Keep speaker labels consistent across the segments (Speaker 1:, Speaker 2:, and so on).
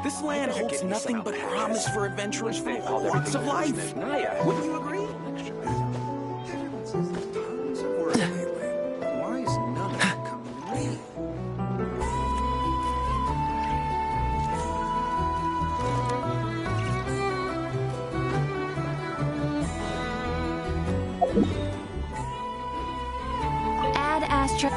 Speaker 1: This land holds nothing but promise for adventurers for all walks of life. Wouldn't you agree?
Speaker 2: Why is none of them coming to me?
Speaker 3: Add Astra.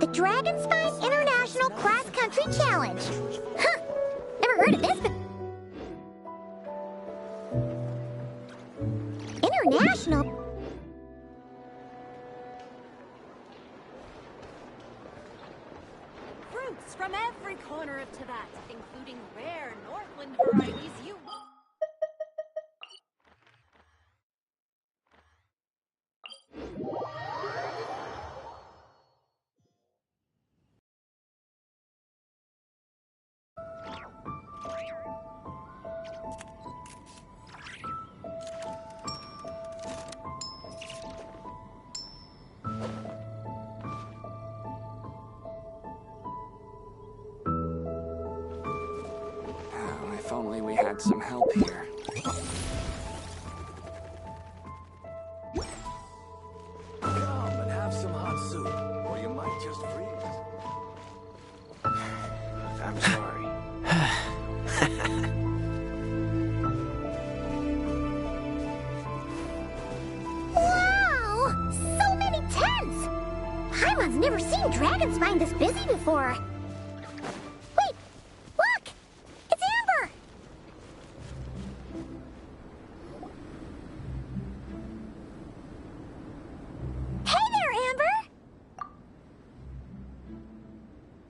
Speaker 4: The Dragon Spine International Cross Country Challenge. Huh, never heard of this International?
Speaker 5: Fruits from every corner of Tibet, including rare Northland varieties you...
Speaker 2: If only we had some help here. Come and have some hot soup, or you might just freeze. I'm sorry.
Speaker 4: Wow! So many tents! Paimon's never seen Dragon Spine this busy before. Wait! Look! It's Amber! Hey there, Amber!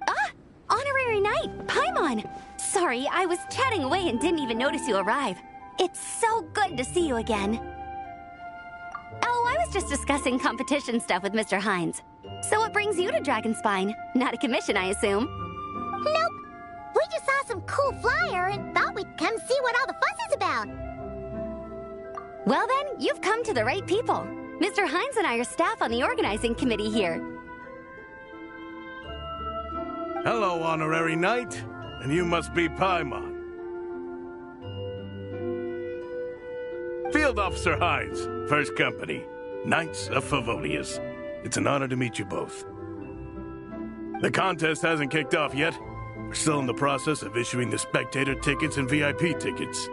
Speaker 3: Ah! Honorary Knight, Paimon! Sorry, I was chatting away and didn't even notice you arrive. It's so good to see you again. Oh, I was just discussing competition stuff with Mr. Hines. So what brings you to Dragonspine? Not a commission, I assume?
Speaker 4: Nope. We just saw some cool flyer and thought we'd come see what all the fuss is about.
Speaker 3: Well then, you've come to the right people. Mr. Hines and I are staff on the organizing committee here.
Speaker 6: Hello, Honorary Knight. And you must be Paimon. Field Officer Hines, First Company, Knights of Favonius. It's an honor to meet you both. The contest hasn't kicked off yet. We're still in the process of issuing the spectator tickets and VIP tickets.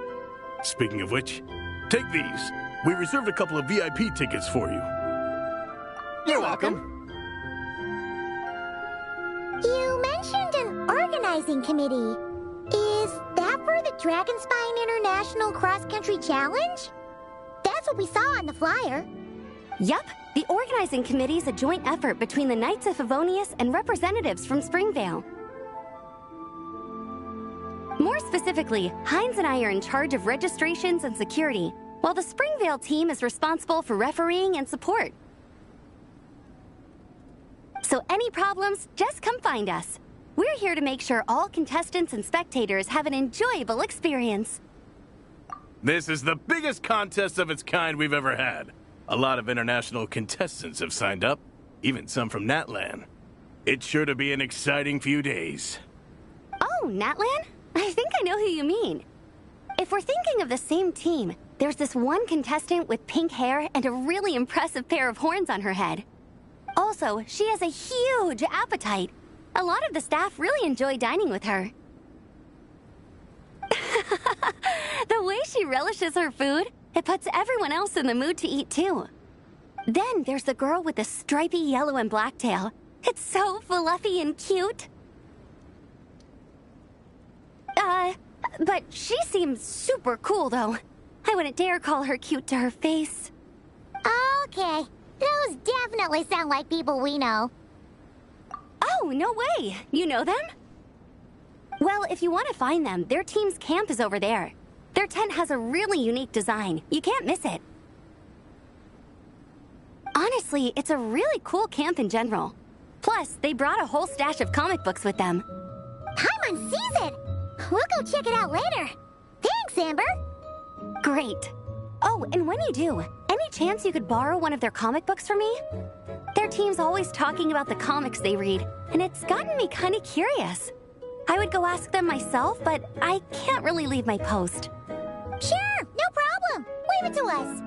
Speaker 6: Speaking of which, take these. We reserved a couple of VIP tickets for you.
Speaker 1: You're welcome.
Speaker 4: You mentioned an organizing committee. Is that for the Dragonspine International Cross Country Challenge? That's what we saw on the flyer.
Speaker 3: Yup, the organizing committee is a joint effort between the Knights of Favonius and representatives from Springvale. More specifically, Hines and I are in charge of registrations and security, while the Springvale team is responsible for refereeing and support. So any problems, just come find us. We're here to make sure all contestants and spectators have an enjoyable experience.
Speaker 6: This is the biggest contest of its kind we've ever had. A lot of international contestants have signed up, even some from Natlan. It's sure to be an exciting few days.
Speaker 3: Oh, Natlan? I think I know who you mean. If we're thinking of the same team, there's this one contestant with pink hair and a really impressive pair of horns on her head. Also, she has a huge appetite. A lot of the staff really enjoy dining with her. The way she relishes her food, it puts everyone else in the mood to eat too. Then there's the girl with the stripy yellow and black tail. It's so fluffy and cute. But she seems super cool though. I wouldn't dare call her cute to her face.
Speaker 4: Okay, those definitely sound like people we know.
Speaker 3: Oh, no way! You know them? Well, if you want to find them, their team's camp is over there. Their tent has a really unique design. You can't miss it. Honestly, it's a really cool camp in general. Plus, they brought a whole stash of comic books with them.
Speaker 4: Paimon sees it! We'll go check it out later. Thanks, Amber!
Speaker 3: Great. Oh, and when you do, any chance you could borrow one of their comic books from me? Their team's always talking about the comics they read, and it's gotten me kind of curious. I would go ask them myself, but I can't really leave my post.
Speaker 4: Sure, no problem. Leave it to us.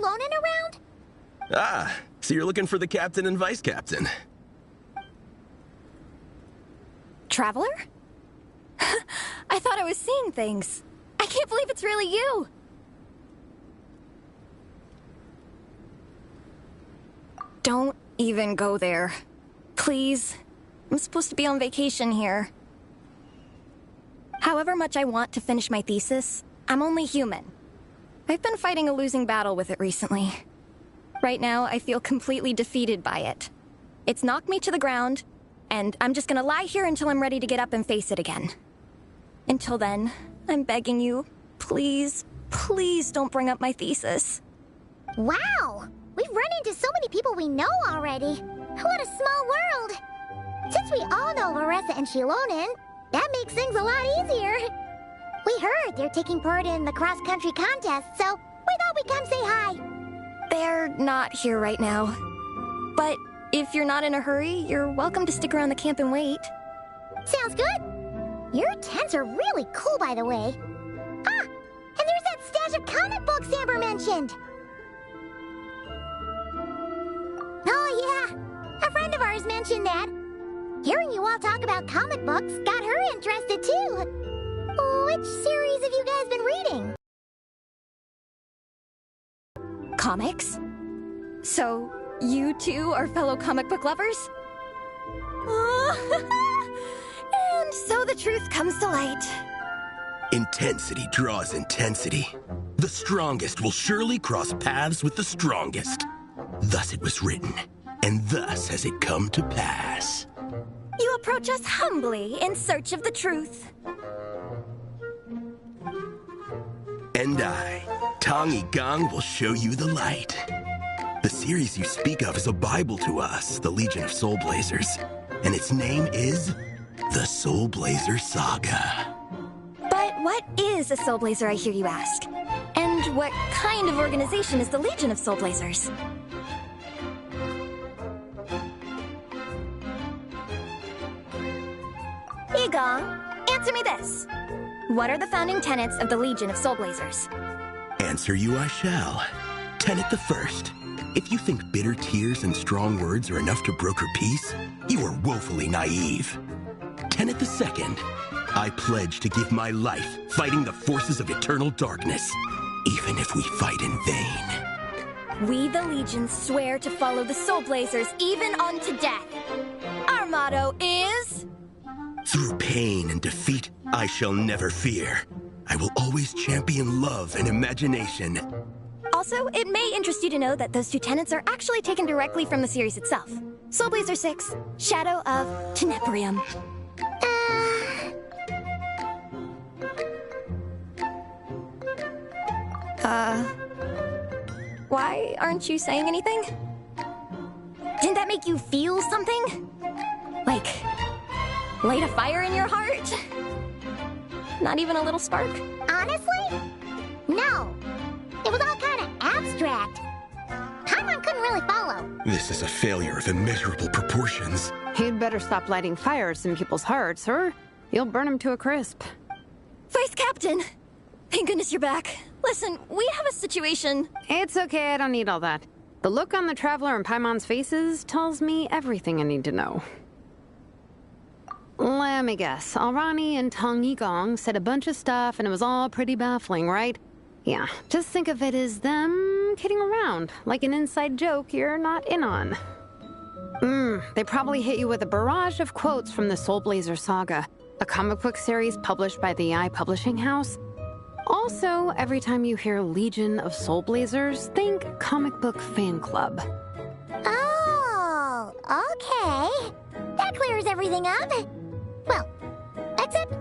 Speaker 4: Lonin around?
Speaker 7: Ah, so you're looking for the captain and vice captain.
Speaker 5: Traveler? I thought I was seeing things. I can't believe it's really you. Don't even go there. Please. I'm supposed to be on vacation here. However much I want to finish my thesis, I'm only human. I've been fighting a losing battle with it recently. Right now, I feel completely defeated by it. It's knocked me to the ground, and I'm just gonna lie here until I'm ready to get up and face it again. Until then, I'm begging you, please, please don't bring up my thesis.
Speaker 4: Wow! We've run into so many people we know already. What a small world! Since we all know Marissa and Shilonin, that makes things a lot easier. We heard they're taking part in the cross-country contest, so we thought we'd come say hi.
Speaker 5: They're not here right now. But if you're not in a hurry, you're welcome to stick around the camp and wait.
Speaker 4: Sounds good. Your tents are really cool, by the way. Ah, and there's that stash of comic books Amber mentioned. Oh yeah, a friend of ours mentioned that. Hearing you all talk about comic books got her interested too. Which series have you guys been reading?
Speaker 5: Comics? So, you two are fellow comic book lovers? And so the truth comes to light.
Speaker 7: Intensity draws intensity. The strongest will surely cross paths with the strongest. Thus it was written, and thus has it come to pass.
Speaker 5: You approach us humbly in search of the truth.
Speaker 7: And I, Tong Gang, will show you the light. The series you speak of is a Bible to us, the Legion of Soul Blazers, and its name is the Soul Blazer Saga.
Speaker 5: But what is a Soul Blazer, I hear you ask? And what kind of organization is the Legion of Soul Blazers? Egon, answer me this. What are the founding tenets of the Legion of Soul Blazers?
Speaker 7: Answer you I shall. Tenet the first. If you think bitter tears and strong words are enough to broker peace, you are woefully naive. Tenet the second. I pledge to give my life fighting the forces of eternal darkness, even if we fight in vain.
Speaker 5: We, the Legion, swear to follow the Soul Blazers even unto death. Our motto is...
Speaker 7: Through pain and defeat, I shall never fear. I will always champion love and imagination.
Speaker 5: Also, it may interest you to know that those two tenets are actually taken directly from the series itself. Soul Blazer 6, Shadow of Teneporium. Why aren't you saying anything? Didn't that make you feel something? Like, light a fire in your heart? Not even a little spark?
Speaker 4: Honestly? No. It was all kind of abstract. Paimon couldn't didn't really follow.
Speaker 7: This is a failure of immeasurable proportions.
Speaker 8: You'd better stop lighting fires in people's hearts, or you'll burn them to a crisp.
Speaker 5: Vice Captain! Thank goodness you're back. Listen, we have a situation.
Speaker 8: It's okay, I don't need all that. The look on the Traveler and Paimon's faces tells me everything I need to know. Let me guess. Alrani and Tong Yigong said a bunch of stuff and it was all pretty baffling, right? Yeah, just think of it as them kidding around, like an inside joke you're not in on. They probably hit you with a barrage of quotes from the Soul Blazer saga, a comic book series published by the AI Publishing House. Also, every time you hear Legion of Soul Blazers, think comic book fan club.
Speaker 4: Oh, okay. That clears everything up. Well, except,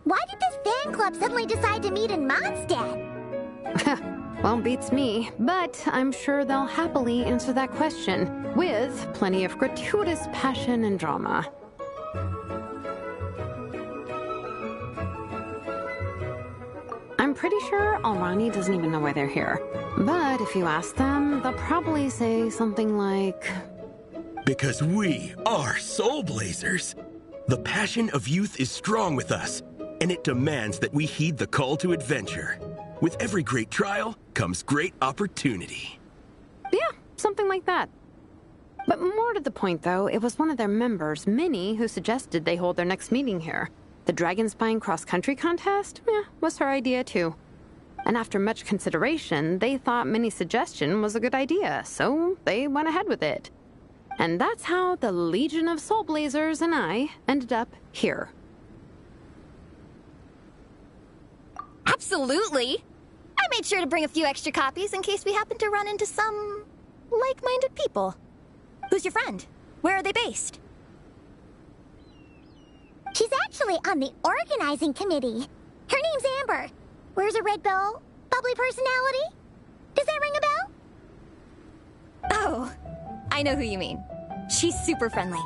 Speaker 4: why did this fan club suddenly decide to meet in Mondstadt?
Speaker 8: Well, beats me, but I'm sure they'll happily answer that question, with plenty of gratuitous passion and drama. I'm pretty sure Alrani doesn't even know why they're here. But if you ask them, they'll probably say something like...
Speaker 7: Because we are Soul Blazers. The passion of youth is strong with us, and it demands that we heed the call to adventure. With every great trial comes great opportunity.
Speaker 8: Yeah, something like that. But more to the point, though, it was one of their members, Minnie, who suggested they hold their next meeting here. The Dragon Spine cross-country contest? Was her idea, too. And after much consideration, they thought Minnie's suggestion was a good idea, so they went ahead with it. And that's how the Legion of Soul Blazers and I ended up here.
Speaker 5: Absolutely! I made sure to bring a few extra copies in case we happen to run into some... like-minded people. Who's your friend? Where are they based?
Speaker 4: She's actually on the organizing committee. Her name's Amber. Wears a red bow, bubbly personality. Does that ring a bell?
Speaker 5: Oh, I know who you mean. She's super friendly.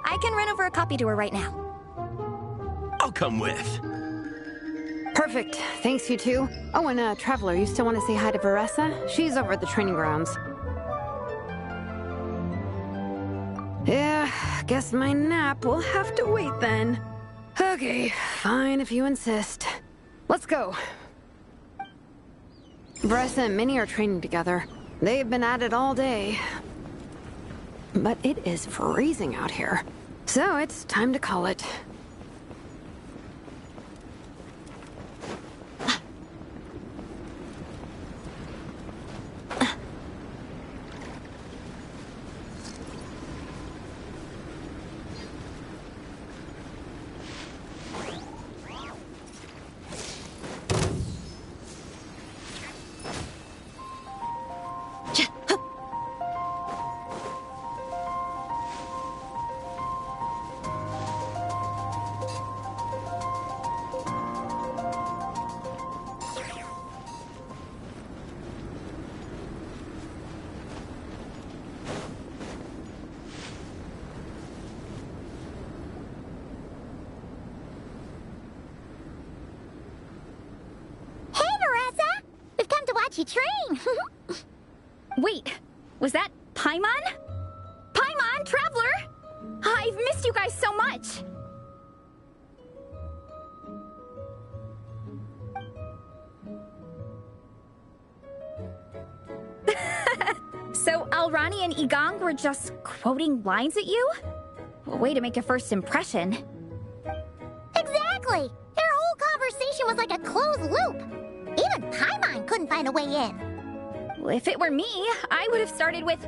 Speaker 5: I can run over a copy to her right now.
Speaker 7: I'll come with.
Speaker 8: Perfect. Thanks, you two. Oh, and Traveler, you still want to say hi to Varessa? She's over at the training grounds. Yeah, guess my nap will have to wait then. Okay, fine if you insist. Let's go. Varessa and Minnie are training together. They've been at it all day. But it is freezing out here. So it's time to call it.
Speaker 4: You train.
Speaker 3: Wait, was that Paimon? Paimon, Traveler! I've missed you guys so much! So Alrani and Yigong were just quoting lines at you? Way to make a first impression.
Speaker 4: Exactly! Their whole conversation was like a closed loop. Even Paimon couldn't find a way in.
Speaker 3: If it were me, I would have started with...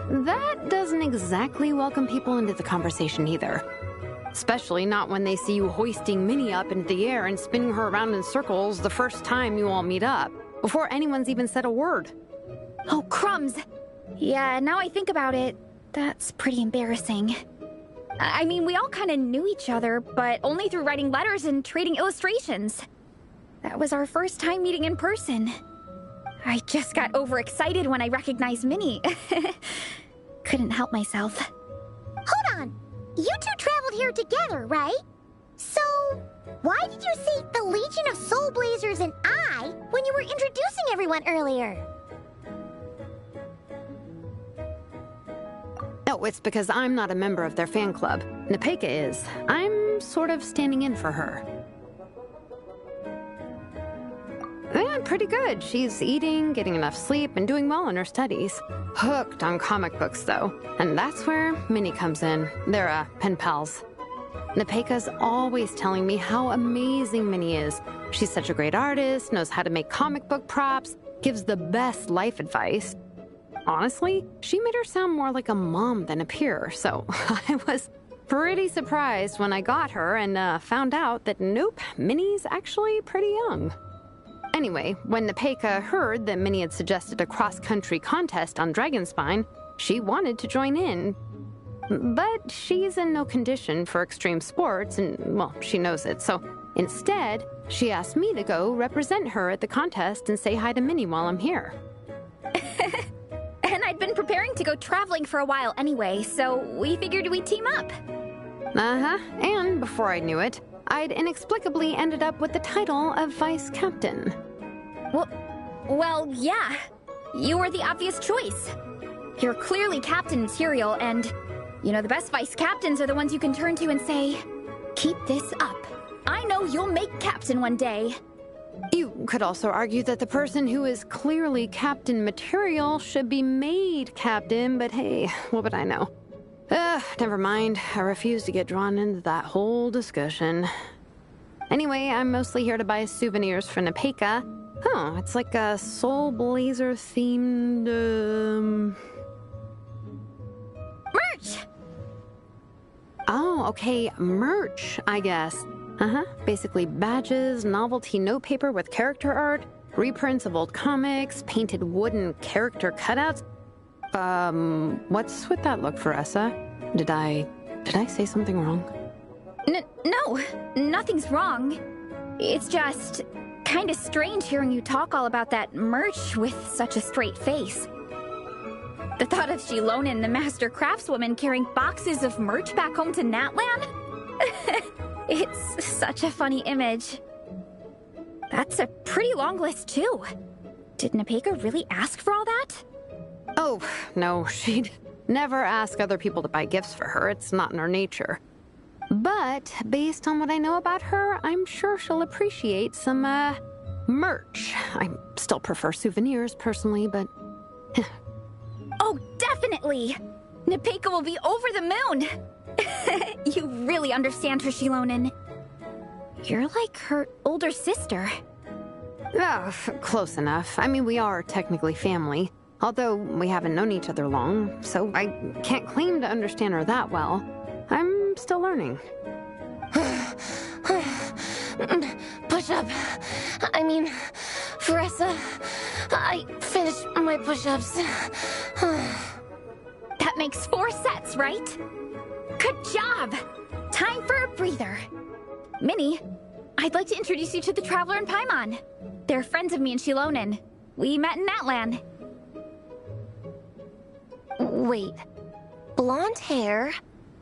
Speaker 8: That doesn't exactly welcome people into the conversation either. Especially not when they see you hoisting Minnie up into the air and spinning her around in circles the first time you all meet up, before anyone's even said a word.
Speaker 3: Oh, crumbs! Yeah, now I think about it, that's pretty embarrassing. I mean, we all kind of knew each other, but only through writing letters and trading illustrations. That was our first time meeting in person. I just got overexcited when I recognized Minnie. Couldn't help myself.
Speaker 4: Hold on. You two traveled here together, right? So, Why did you say the Legion of Soul Blazers and I when you were introducing everyone earlier?
Speaker 8: No, it's because I'm not a member of their fan club. Nepeka is. I'm sort of standing in for her. Yeah, pretty good. She's eating, getting enough sleep, and doing well in her studies. Hooked on comic books, though. And that's where Minnie comes in. They're, pen pals. Nepeka's always telling me how amazing Minnie is. She's such a great artist, knows how to make comic book props, gives the best life advice. Honestly, she made her sound more like a mom than a peer, so I was pretty surprised when I got her and found out that nope, Minnie's actually pretty young. Anyway, when Nepeka heard that Minnie had suggested a cross-country contest on Dragonspine, she wanted to join in. But she's in no condition for extreme sports, and, well, she knows it, so instead, she asked me to go represent her at the contest and say hi to Minnie while I'm here.
Speaker 3: And I'd been preparing to go traveling for a while anyway, so we figured we'd team up.
Speaker 8: And before I knew it, I'd inexplicably ended up with the title of Vice Captain.
Speaker 3: Well, yeah. You were the obvious choice. You're clearly captain material, and, you know, the best vice captains are the ones you can turn to and say, keep this up. I know you'll make captain one day.
Speaker 8: You could also argue that the person who is clearly captain material should be made captain, but hey, what would I know? Never mind. I refuse to get drawn into that whole discussion. Anyway, I'm mostly here to buy souvenirs for Nepeka. Oh, it's like a Soul Blazer themed,
Speaker 3: Merch!
Speaker 8: Oh, okay, merch, I guess. Basically badges, novelty notepaper with character art, reprints of old comics, painted wooden character cutouts. What's with that look, Veressa? Did I say something wrong?
Speaker 3: No, nothing's wrong. It's just kind of strange hearing you talk all about that merch with such a straight face. The thought of Shilonin, the master craftswoman, carrying boxes of merch back home to Natlan? It's such a funny image. That's a pretty long list, too. Did Nepeka really ask for all that?
Speaker 8: Oh, no, she'd never ask other people to buy gifts for her. It's not in her nature. But based on what I know about her, I'm sure she'll appreciate some, merch. I still prefer souvenirs, personally, but...
Speaker 3: Oh, definitely! Nepeka will be over the moon! You really understand her, Shilonin. You're like her older sister.
Speaker 8: Oh, close enough. I mean, we are technically family. Although we haven't known each other long, so I can't claim to understand her that well. I'm still learning.
Speaker 9: Push-up. I mean, Veressa, I finished my push-ups.
Speaker 3: That makes 4 sets, right? Good job! Time for a breather. Minnie, I'd like to introduce you to the Traveler and Paimon. They're friends of me and Shilonin. We met in Natlan.
Speaker 9: Wait. Blonde hair,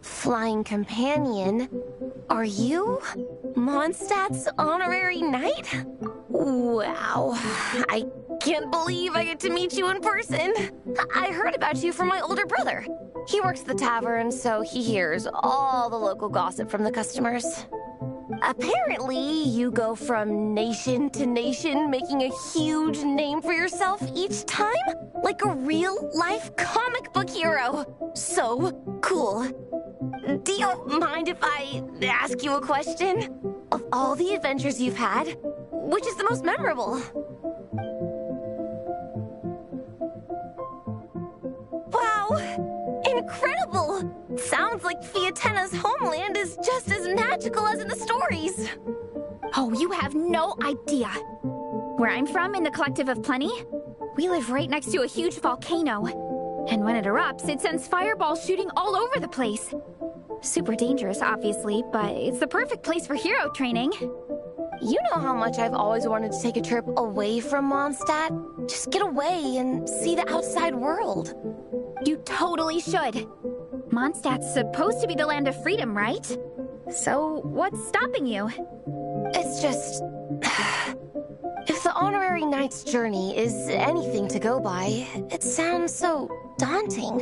Speaker 9: flying companion. Are you Mondstadt's honorary knight? Wow. I can't believe I get to meet you in person. I heard about you from my older brother. He works at the tavern, so he hears all the local gossip from the customers. Apparently, you go from nation to nation, making a huge name for yourself each time? Like a real-life comic book hero. So cool. Do you mind if I ask you a question? Of all the adventures you've had, which is the most memorable? Wow! Incredible! Sounds like Fiatena's homeland is just as magical as in the stories.
Speaker 3: Oh, you have no idea. Where I'm from, in the Collective of Plenty, we live right next to a huge volcano. And when it erupts, it sends fireballs shooting all over the place. Super dangerous, obviously, but it's the perfect place for hero training.
Speaker 9: You know how much I've always wanted to take a trip away from Mondstadt? Just get away and see the outside world.
Speaker 3: You totally should. Mondstadt's supposed to be the land of freedom, right?
Speaker 10: So, what's stopping you?
Speaker 9: It's just... If the Honorary Knight's journey is anything to go by, it sounds so daunting.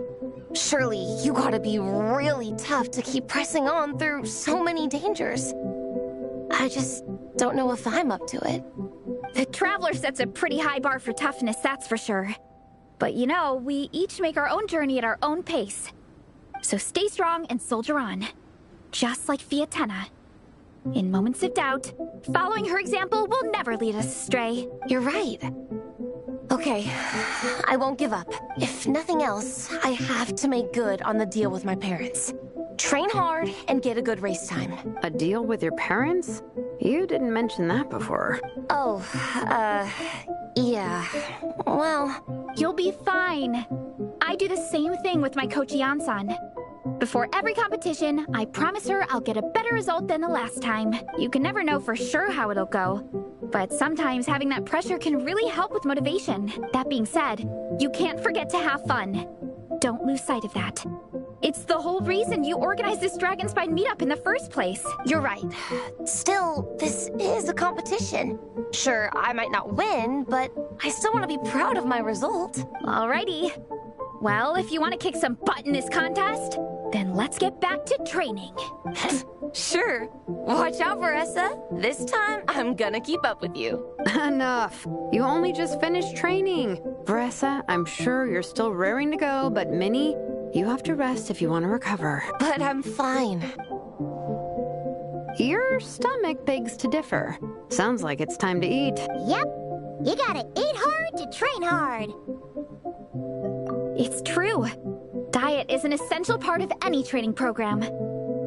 Speaker 9: Surely you gotta be really tough to keep pressing on through so many dangers. I just don't know if I'm up to it.
Speaker 10: The Traveler sets a pretty high bar for toughness, that's for sure. But you know, we each make our own journey at our own pace. So stay strong and soldier on. Just like Fiatenna. In moments of doubt, following her example will never lead us astray.
Speaker 9: You're right. Okay, I won't give up. If nothing else, I have to make good on the deal with my parents. Train hard and get a good race time.
Speaker 8: A deal with your parents? You didn't mention that before.
Speaker 9: Oh, yeah. Well...
Speaker 10: You'll be fine. I do the same thing with my coach Yan-san. Before every competition, I promise her I'll get a better result than the last time. You can never know for sure how it'll go. But sometimes having that pressure can really help with motivation. That being said, you can't forget to have fun. Don't lose sight of that. It's the whole reason you organized this Dragon Spine meetup in the first place.
Speaker 9: You're right. Still, this is a competition. Sure, I might not win, but I still want to be proud of my result.
Speaker 10: Alrighty. Well, if you want to kick some butt in this contest, then let's get back to training.
Speaker 9: Sure. Watch out, Veressa. This time, I'm gonna keep up with you.
Speaker 8: Enough. You only just finished training. Veressa, I'm sure you're still raring to go, but Minnie, you have to rest if you want to recover.
Speaker 9: But I'm fine.
Speaker 8: Your stomach begs to differ. Sounds like it's time to eat.
Speaker 4: Yep. You gotta eat hard to train hard.
Speaker 10: It's true. Diet is an essential part of any training program.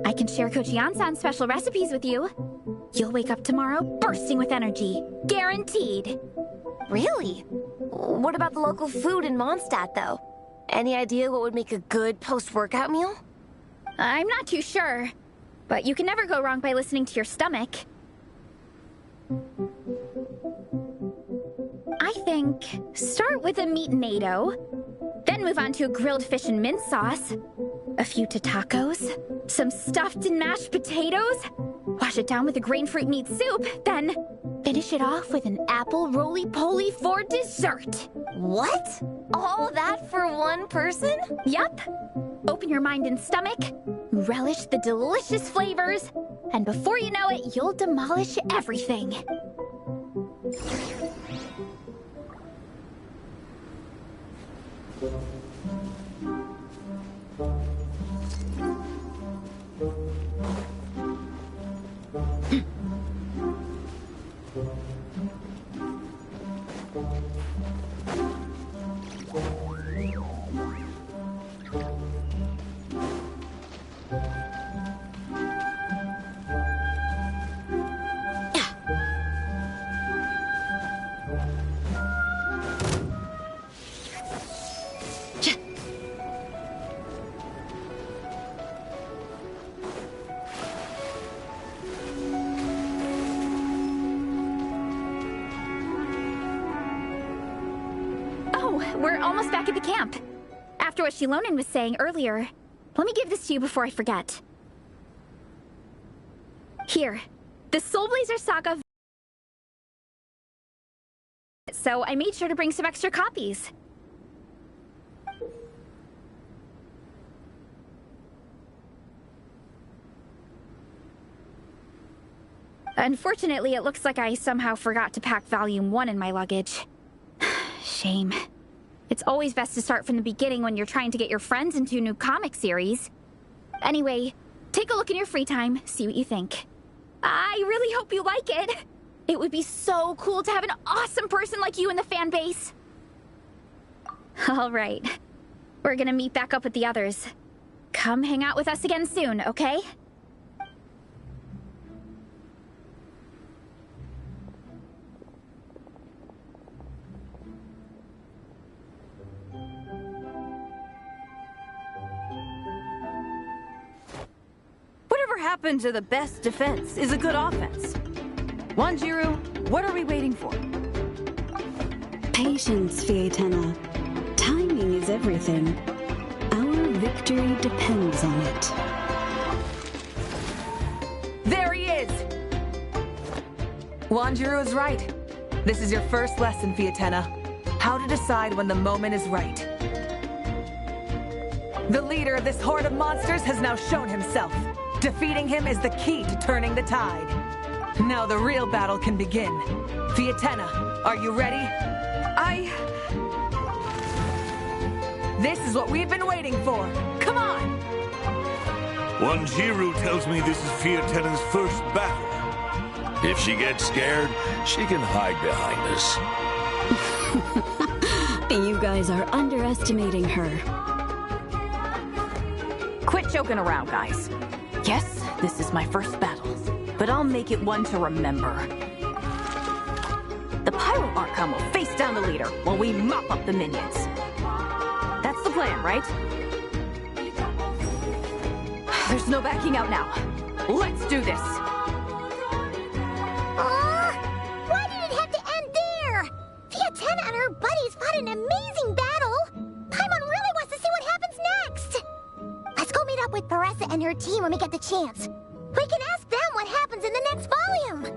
Speaker 10: I can share Coach Yan-san's special recipes with you. You'll wake up tomorrow bursting with energy. Guaranteed.
Speaker 9: Really? What about the local food in Mondstadt, though? Any idea what would make a good post-workout meal?
Speaker 10: I'm not too sure, but you can never go wrong by listening to your stomach. I think start with a meat-nado, then move on to a grilled fish and mint sauce, a few tacos, some stuffed and mashed potatoes, wash it down with a grain fruit meat soup, then finish it off with an apple roly-poly for dessert.
Speaker 9: What? All that for one person?
Speaker 10: Yup. Open your mind and stomach, relish the delicious flavors, and before you know it, you'll demolish everything. We're almost back at the camp. After what Shilonen was saying earlier, let me give this to you before I forget. Here, the Soul Blazer Saga. So I made sure to bring some extra copies. Unfortunately, it looks like I somehow forgot to pack Volume 1 in my luggage. Shame. It's always best to start from the beginning when you're trying to get your friends into a new comic series. Anyway, take a look in your free time, see what you think. I really hope you like it. It would be so cool to have an awesome person like you in the fan base. All right. We're gonna meet back up with the others. Come hang out with us again soon, okay?
Speaker 11: Whatever happened to the best defense is a good offense? Wanjiru, what are we waiting for?
Speaker 12: Patience, Fiatenna. Timing is everything. Our victory depends on it.
Speaker 13: is! Wanjiru is right. This is your first lesson, Fiatenna. How to decide when the moment is right. The leader of this horde of monsters has now shown himself. Defeating him is the key to turning the tide. Now the real battle can begin. Fiatenna, are you ready? This is what we've been waiting for. Come on!
Speaker 6: Wanjiru tells me this is Fiatenna's first battle.
Speaker 2: If she gets scared, she can hide behind us.
Speaker 12: You guys are underestimating her.
Speaker 11: Quit joking around, guys. Yes, this is my first battle, but I'll make it one to remember. The Pyro Archon will face down the leader while we mop up the minions. That's the plan, right? There's no backing out now. Let's do this!
Speaker 4: Why did it have to end there? Fiatenna and her buddies fought an amazing battle! Paimon really wants to see what happens next! Let's go meet up with Paressa and her team when we get the chance. We can ask them what happens in the next volume!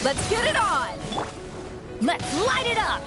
Speaker 11: Let's get it on! Let's light it up!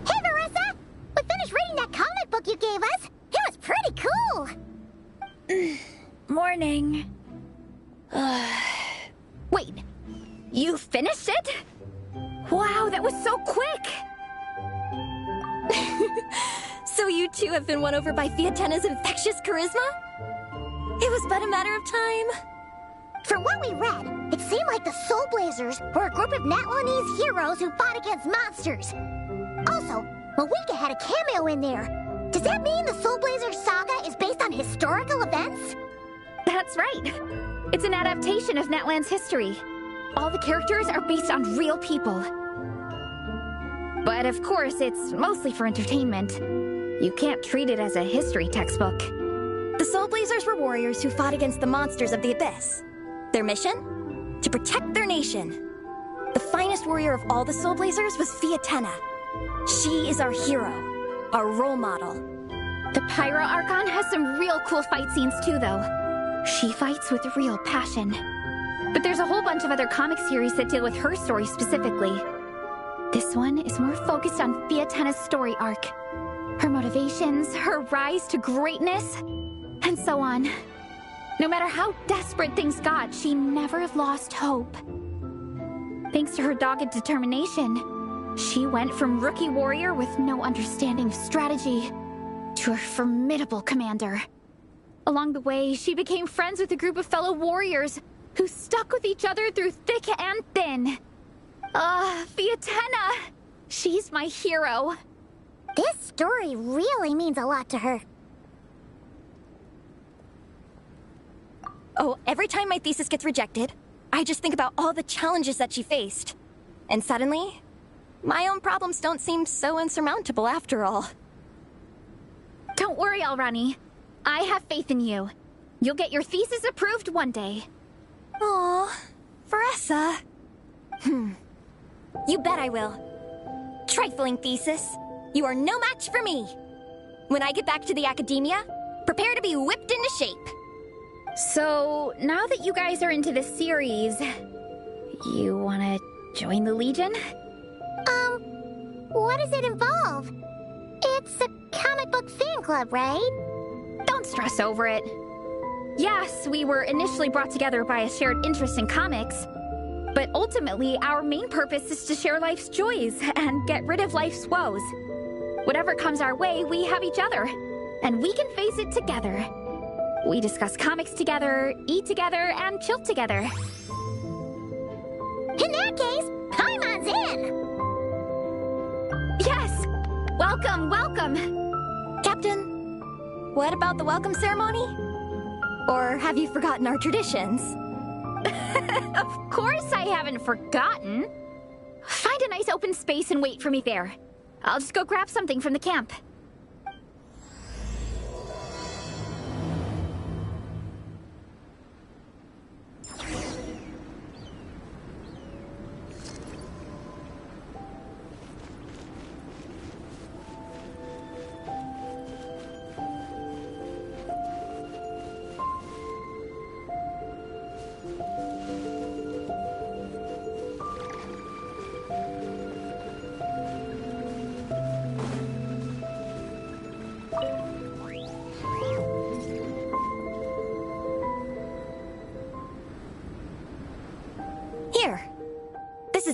Speaker 4: Hey, Marissa! We finished reading that comic book you gave us. It was pretty cool.
Speaker 10: Morning. Wait, you finished it? Wow, that was so quick!
Speaker 5: So you two have been won over by Fiatena's infectious charisma? It was but a matter of time.
Speaker 4: From what we read, it seemed like the Soul Blazers were a group of Natlanese heroes who fought against monsters. Also, Mawika had a cameo in there. Does that mean the Soul Blazers saga is based on historical events?
Speaker 10: That's right. It's an adaptation of Natlan's history. All the characters are based on real people. But of course, it's mostly for entertainment. You can't treat it as a history textbook.
Speaker 5: The Soul Blazers were warriors who fought against the monsters of the Abyss. Their mission? To protect their nation. The finest warrior of all the Soul Blazers was Fiatena. She is our hero, our role model.
Speaker 10: The Pyro Archon has some real cool fight scenes too, though. She fights with real passion. But there's a whole bunch of other comic series that deal with her story specifically. This one is more focused on Fiatena's story arc. Her motivations, her rise to greatness, and so on. No matter how desperate things got, she never lost hope. Thanks to her dogged determination, she went from rookie warrior with no understanding of strategy to a formidable commander. Along the way, she became friends with a group of fellow warriors who stuck with each other through thick and thin. Fiatena! She's my hero.
Speaker 4: This story really means a lot to her.
Speaker 5: Oh, every time my thesis gets rejected, I just think about all the challenges that she faced. And suddenly, my own problems don't seem so insurmountable after all.
Speaker 10: Don't worry, Alrani. I have faith in you. You'll get your thesis approved one day.
Speaker 5: Aw, Veressa. You bet I will. Trifling thesis. You are no match for me. When I get back to the academia, prepare to be whipped into shape.
Speaker 10: So, now that you guys are into this series, you wanna join the Legion?
Speaker 4: What does it involve? It's a comic book fan club, right?
Speaker 10: Don't stress over it. Yes, we were initially brought together by a shared interest in comics, but ultimately our main purpose is to share life's joys and get rid of life's woes. Whatever comes our way, we have each other, and we can face it together. We discuss comics together, eat together, and chill together.
Speaker 4: In that case, Paimon's in!
Speaker 10: Yes! Welcome, welcome!
Speaker 5: Captain, what about the welcome ceremony? Or have you forgotten our traditions?
Speaker 10: Of course I haven't forgotten. Find a nice open space and wait for me there. I'll just go grab something from the camp.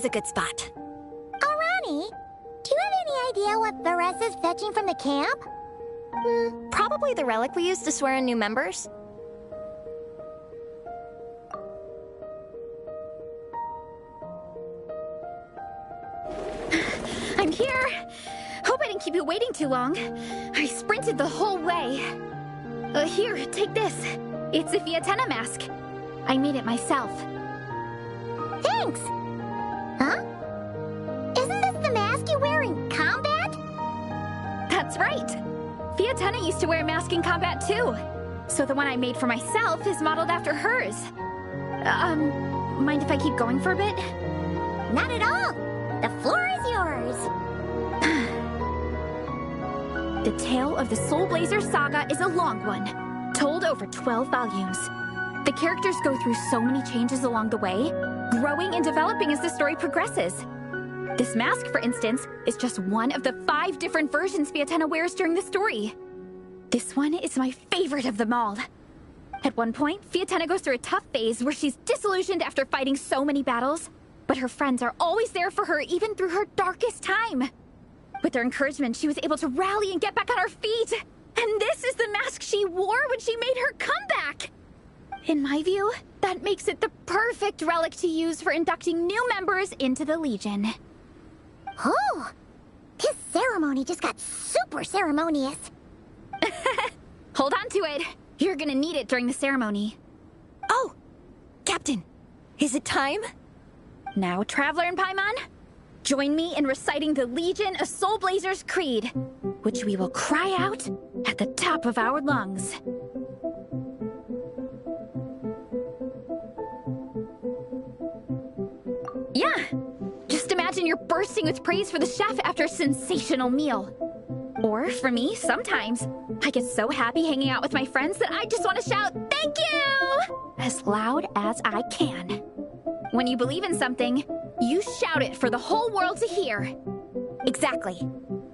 Speaker 5: is a good spot.
Speaker 4: Alrighty. Do you have any idea what Varesa's fetching from the camp?
Speaker 5: Probably the relic we used to swear in new members.
Speaker 10: I'm here! Hope I didn't keep you waiting too long. I sprinted the whole way. Here, take this. It's a Fiatenna mask. I made it myself.
Speaker 4: Thanks! Huh? Isn't this the mask you wear in combat?
Speaker 10: That's right! Fiatenna used to wear a mask in combat too. So the one I made for myself is modeled after hers. Mind if I keep going for a bit?
Speaker 4: Not at all! The floor is yours!
Speaker 10: The tale of the Soul Blazer saga is a long one, told over 12 volumes. The characters go through so many changes along the way, growing and developing as the story progresses. This mask, for instance, is just one of the 5 different versions Fiatenna wears during the story. This one is my favorite of them all. At one point, Fiatenna goes through a tough phase where she's disillusioned after fighting so many battles, but her friends are always there for her even through her darkest time. With their encouragement, she was able to rally and get back on her feet. And this is the mask she wore when she made her comeback. In my view, that makes it the perfect relic to use for inducting new members into the Legion.
Speaker 4: Oh! This ceremony just got super ceremonious.
Speaker 10: Hold on to it. You're gonna need it during the ceremony.
Speaker 5: Oh! Captain, is it time?
Speaker 10: Now, Traveler and Paimon, join me in reciting the Legion of Soul Blazers Creed, which we will cry out at the top of our lungs. Yeah, just imagine you're bursting with praise for the chef after a sensational meal. Or, for me, sometimes, I get so happy hanging out with my friends that I just want to shout, "Thank you!" as loud as I can. When you believe in something, you shout it for the whole world to hear.
Speaker 5: Exactly.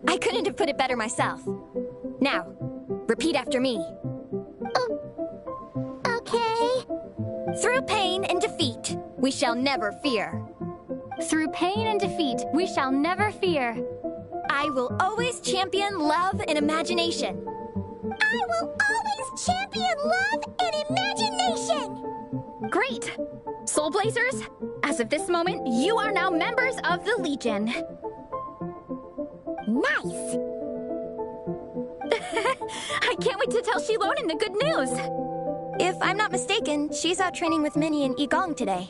Speaker 5: I couldn't have put it better myself. Now, repeat after me.
Speaker 4: Okay.
Speaker 5: Through pain and defeat, we shall never fear.
Speaker 3: Through pain and defeat, we shall never fear.
Speaker 5: I will always champion love and imagination.
Speaker 4: I will always champion love and imagination!
Speaker 10: Great! Soul Blazers, as of this moment, you are now members of the Legion.
Speaker 4: Nice!
Speaker 10: I can't wait to tell Shilonen the good news.
Speaker 5: If I'm not mistaken, she's out training with Minnie and Igong today.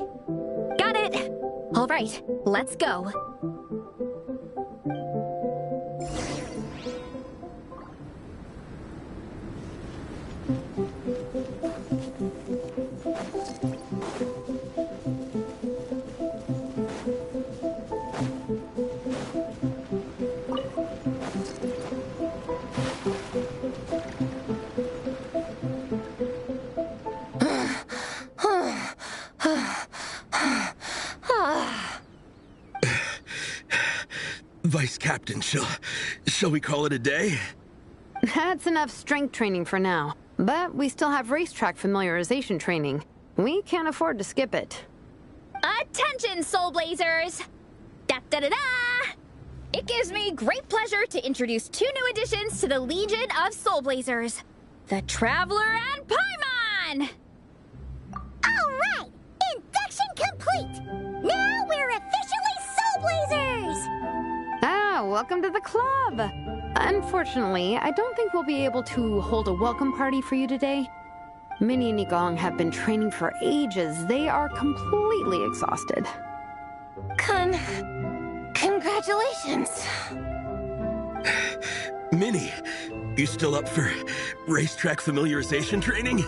Speaker 10: Got it! All right, let's go.
Speaker 7: Vice Captain, shall we call it a day?
Speaker 8: That's enough strength training for now. But we still have racetrack familiarization training. We can't afford to skip it.
Speaker 10: Attention, Soul Blazers! Da-da-da-da! It gives me great pleasure to introduce 2 new additions to the Legion of Soul Blazers. The Traveler and Paimon!
Speaker 4: Alright! Induction complete! Now we're officially Soul Blazers!
Speaker 8: Ah, welcome to the club! Unfortunately, I don't think we'll be able to hold a welcome party for you today. Minnie and Igong have been training for ages. They are completely exhausted.
Speaker 9: Congratulations.
Speaker 7: Minnie, you still up for racetrack familiarization training?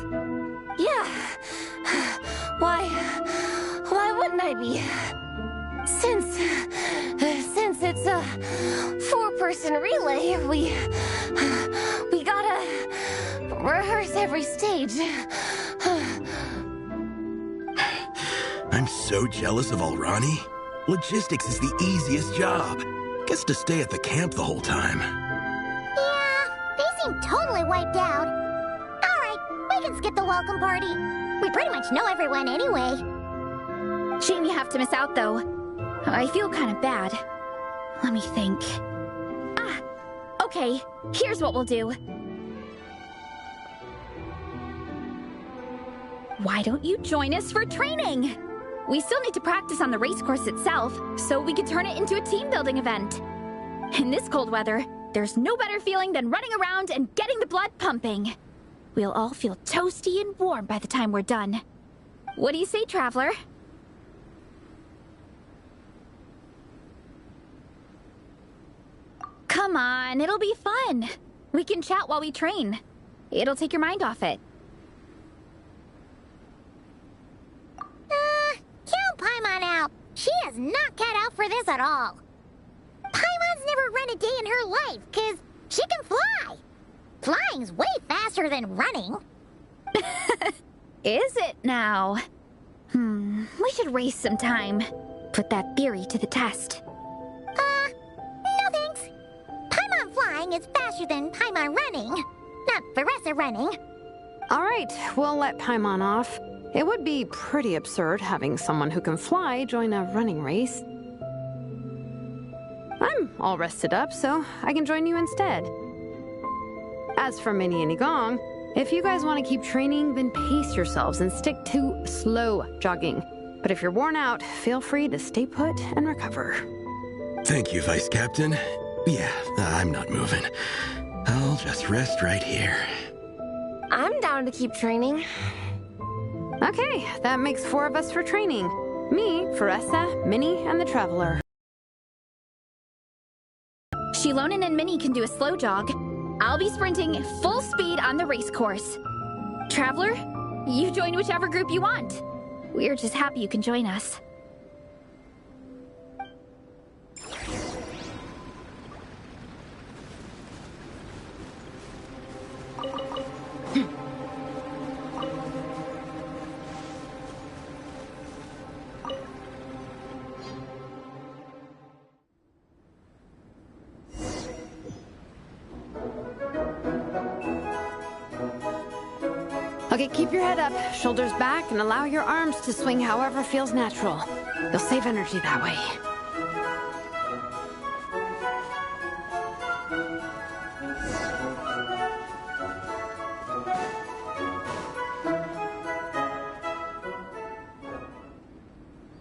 Speaker 9: Yeah. Why wouldn't I be? Since it's a 4-person relay, we gotta rehearse every stage.
Speaker 7: I'm so jealous of Alrani. Logistics is the easiest job. Gets to stay at the camp the whole time.
Speaker 4: Yeah, they seem totally wiped out. Alright, we can skip the welcome party. We pretty much know everyone anyway.
Speaker 10: Shame you have to miss out, though. I feel kind of bad. Let me think. Ah! Okay, here's what we'll do. Why don't you join us for training? We still need to practice on the race course itself, so we can turn it into a team-building event. In this cold weather, there's no better feeling than running around and getting the blood pumping. We'll all feel toasty and warm by the time we're done. What do you say, Traveler? Come on, it'll be fun. We can chat while we train. It'll take your mind off it.
Speaker 4: Count Paimon out. She is not cut out for this at all. Paimon's never run a day in her life, 'cause she can fly. Flying's way faster than running.
Speaker 10: Is it now? We should race sometime. Put that theory to the test.
Speaker 4: No thanks. Paimon flying is faster than Paimon running. Not Veressa running.
Speaker 8: All right, we'll let Paimon off. It would be pretty absurd having someone who can fly join a running race. I'm all rested up, so I can join you instead. As for Minnie and Igong, if you guys want to keep training, then pace yourselves and stick to slow jogging. But if you're worn out, feel free to stay put and recover.
Speaker 7: Thank you, Vice Captain. Yeah, I'm not moving. I'll just rest right here.
Speaker 9: I'm down to keep training.
Speaker 8: Okay, that makes 4 of us for training. Me, Veressa, Minnie, and the Traveler.
Speaker 10: Shilonen and Minnie can do a slow jog. I'll be sprinting full speed on the race course. Traveler, you join whichever group you want. We're just happy you can join us.
Speaker 8: Okay, keep your head up, shoulders back, and allow your arms to swing however feels natural. You'll save energy that way.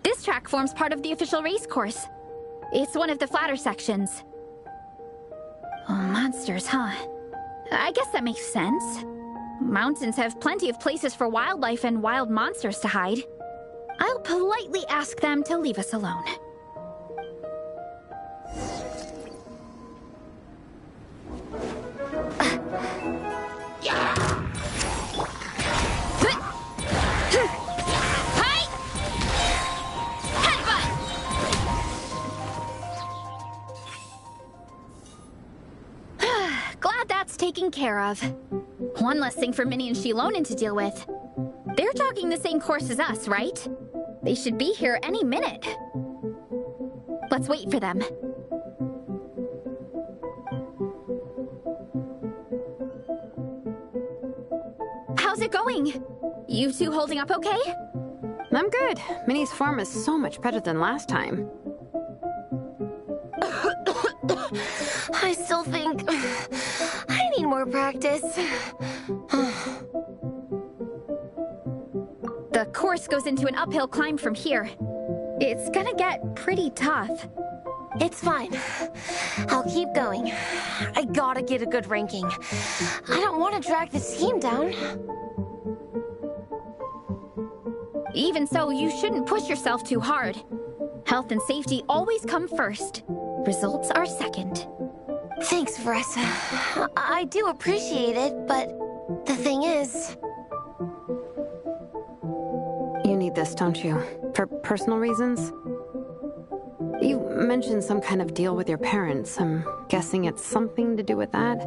Speaker 10: This track forms part of the official race course. It's one of the flatter sections. Oh, monsters, huh? I guess that makes sense. Mountains have plenty of places for wildlife and wild monsters to hide. I'll politely ask them to leave us alone. Glad that's taken care of. One less thing for Minnie and Shilonen to deal with. They're jogging the same course as us, right? They should be here any minute. Let's wait for them. How's it going? You two holding up okay?
Speaker 8: I'm good. Minnie's form is so much better than last time.
Speaker 9: I still think I need more practice.
Speaker 10: The course goes into an uphill climb from here. It's gonna get pretty tough.
Speaker 9: It's fine. I'll keep going. I gotta get a good ranking. I don't want to drag the team down.
Speaker 10: Even so, you shouldn't push yourself too hard. Health and safety always come first. Results are second.
Speaker 9: Thanks, Veressa. I do appreciate it, but the thing is...
Speaker 8: You need this, don't you? For personal reasons? You mentioned some kind of deal with your parents. I'm guessing it's something to do with that?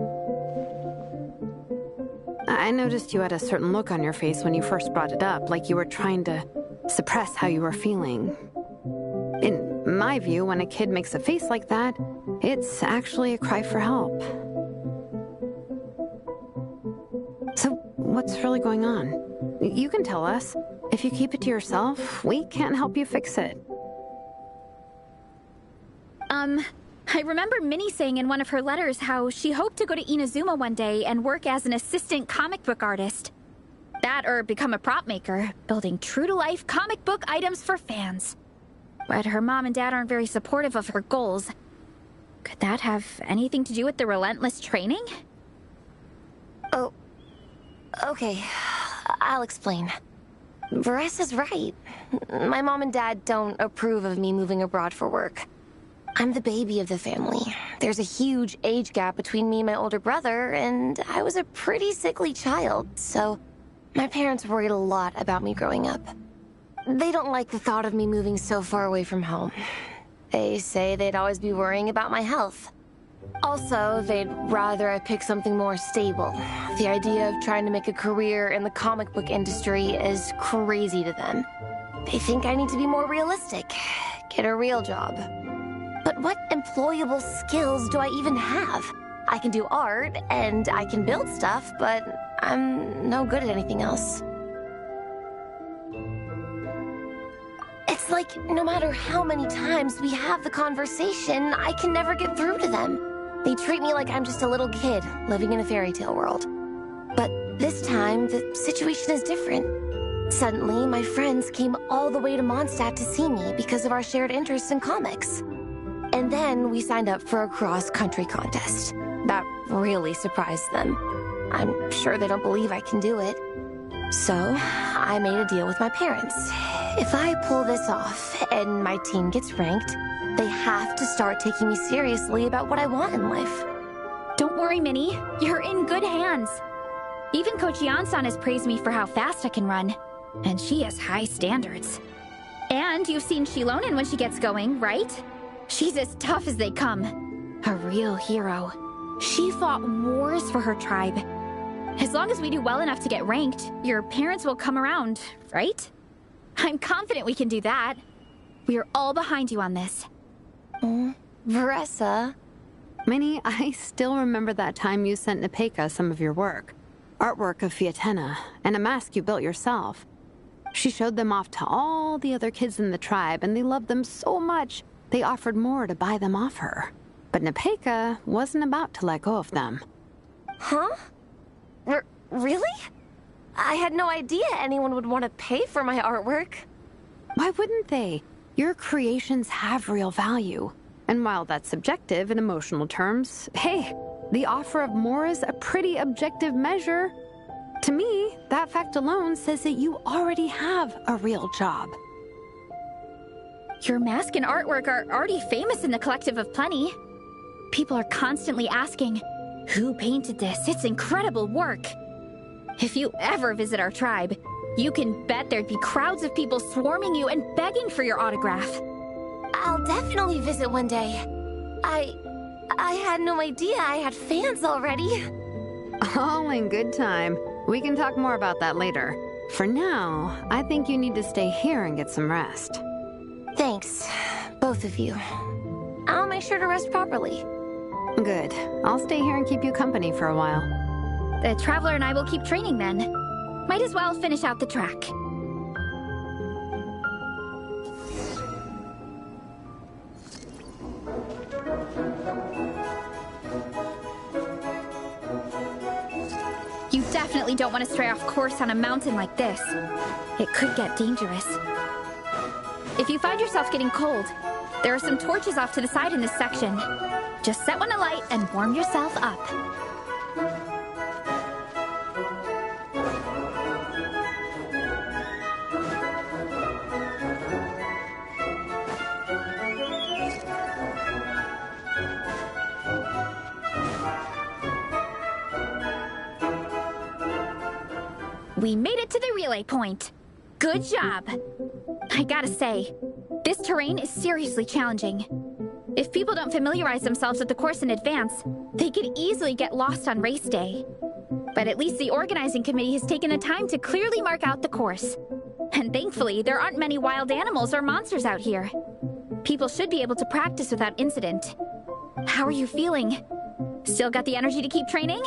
Speaker 8: I noticed you had a certain look on your face when you first brought it up, like you were trying to suppress how you were feeling. In my view, when a kid makes a face like that, it's actually a cry for help. So, what's really going on? You can tell us. If you keep it to yourself, we can't help you fix it.
Speaker 10: I remember Minnie saying in one of her letters how she hoped to go to Inazuma one day and work as an assistant comic book artist. That or become a prop maker, building true-to-life comic book items for fans. But her mom and dad aren't very supportive of her goals. Could that have anything to do with the relentless training?
Speaker 9: Oh, okay. I'll explain. Vanessa's right. My mom and dad don't approve of me moving abroad for work. I'm the baby of the family. There's a huge age gap between me and my older brother, and I was a pretty sickly child, so my parents worried a lot about me growing up. They don't like the thought of me moving so far away from home. They say they'd always be worrying about my health. Also, they'd rather I pick something more stable. The idea of trying to make a career in the comic book industry is crazy to them. They think I need to be more realistic, get a real job. But what employable skills do I even have? I can do art, and I can build stuff, but I'm no good at anything else. It's like, no matter how many times we have the conversation, I can never get through to them. They treat me like I'm just a little kid living in a fairy tale world. But this time, the situation is different. Suddenly, my friends came all the way to Mondstadt to see me because of our shared interest in comics. And then we signed up for a cross-country contest. That really surprised them. I'm sure they don't believe I can do it. So, I made a deal with my parents. If I pull this off and my team gets ranked, they have to start taking me seriously about what I want in life.
Speaker 10: Don't worry, Minnie. You're in good hands. Even Coach Yan-san has praised me for how fast I can run. And she has high standards. And you've seen Shilonen when she gets going, right? She's as tough as they come. A real hero. She fought wars for her tribe. As long as we do well enough to get ranked, your parents will come around, right? I'm confident we can do that. We are all behind you on this.
Speaker 9: Vanessa.
Speaker 8: Minnie, I still remember that time you sent Nepeka some of your work. Artwork of Fiatena, and a mask you built yourself. She showed them off to all the other kids in the tribe, and they loved them so much, they offered more to buy them off her. But Nepeka wasn't about to let go of them.
Speaker 9: Huh? Really? I had no idea anyone would want to pay for my artwork.
Speaker 8: Why wouldn't they? Your creations have real value. And while that's subjective in emotional terms, hey, the offer of more is a pretty objective measure. To me, that fact alone says that you already have a real job.
Speaker 10: Your mask and artwork are already famous in the Collective of Plenty. People are constantly asking, who painted this? It's incredible work. If you ever visit our tribe, you can bet there'd be crowds of people swarming you and begging for your autograph.
Speaker 9: I'll definitely visit one day. I had no idea I had fans already.
Speaker 8: All in good time. We can talk more about that later. For now, I think you need to stay here and get some rest.
Speaker 9: Thanks, both of you. I'll make sure to rest properly.
Speaker 8: Good. I'll stay here and keep you company for a while.
Speaker 10: The Traveler and I will keep training then. Might as well finish out the track. You definitely don't want to stray off course on a mountain like this. It could get dangerous. If you find yourself getting cold, there are some torches off to the side in this section. Just set one alight and warm yourself up. We made it to the relay point. Good job. I gotta say, this terrain is seriously challenging. If people don't familiarize themselves with the course in advance, they could easily get lost on race day. But at least the organizing committee has taken the time to clearly mark out the course. And thankfully, there aren't many wild animals or monsters out here. People should be able to practice without incident. How are you feeling? Still got the energy to keep training?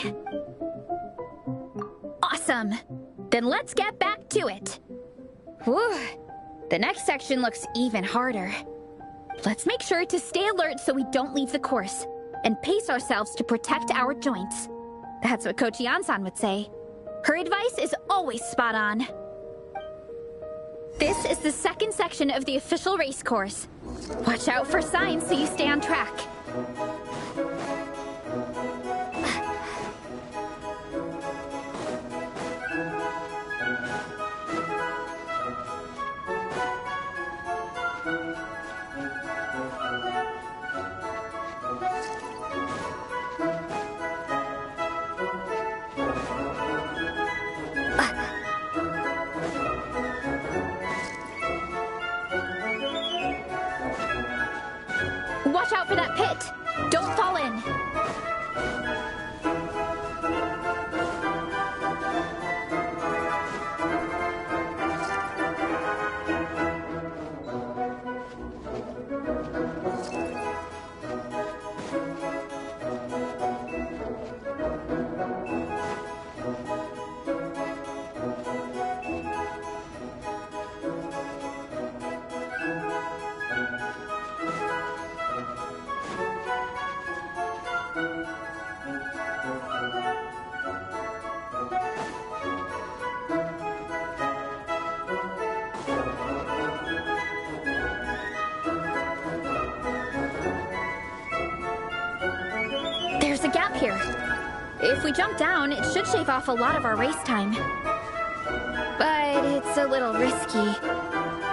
Speaker 10: Awesome! Then let's get back to it. Whew. The next section looks even harder. Let's make sure to stay alert so we don't leave the course, and pace ourselves to protect our joints. That's what Coach Yan-san would say. Her advice is always spot on. This is the second section of the official race course. Watch out for signs so you stay on track. Watch out for that pit! Don't fall in! There's a gap here. If we jump down, it should shave off a lot of our race time. But it's a little risky.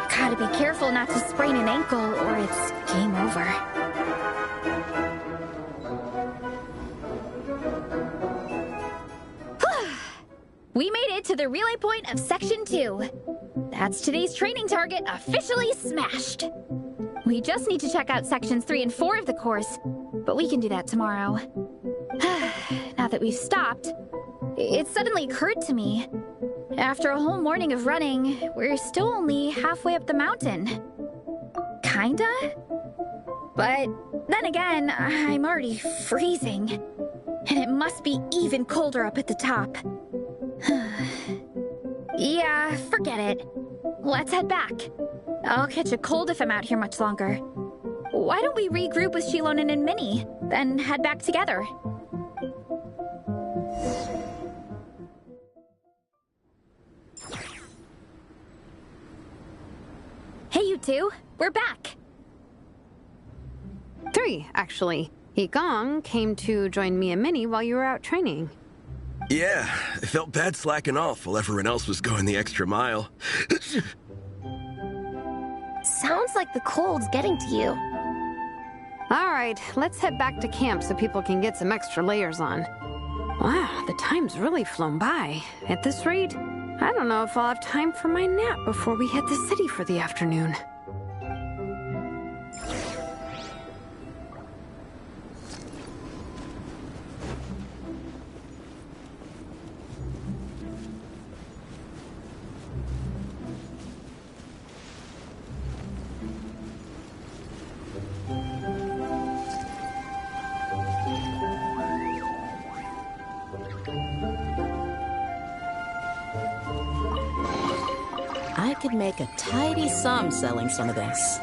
Speaker 10: Gotta be careful not to sprain an ankle or it's game over. We made it to the relay point of Section 2. That's today's training target officially smashed. We just need to check out Sections 3 and 4 of the course, but we can do that tomorrow. Now that we've stopped, it suddenly occurred to me. After a whole morning of running, we're still only halfway up the mountain. Kinda? But then again, I'm already freezing. And it must be even colder up at the top. Yeah, forget it. Let's head back. I'll catch a cold if I'm out here much longer. Why don't we regroup with Shilonen and Minnie, then head back together? Hey, you two. We're back.
Speaker 8: 3, actually. Yigong came to join me and Minnie while you were out training.
Speaker 7: Yeah, I felt bad slacking off while everyone else was going the extra mile.
Speaker 9: Sounds like the cold's getting to you.
Speaker 8: All right, let's head back to camp so people can get some extra layers on. Wow, the time's really flown by. At this rate, I don't know if I'll have time for my nap before we hit the city for the afternoon.
Speaker 14: I could make a tidy sum selling some of this.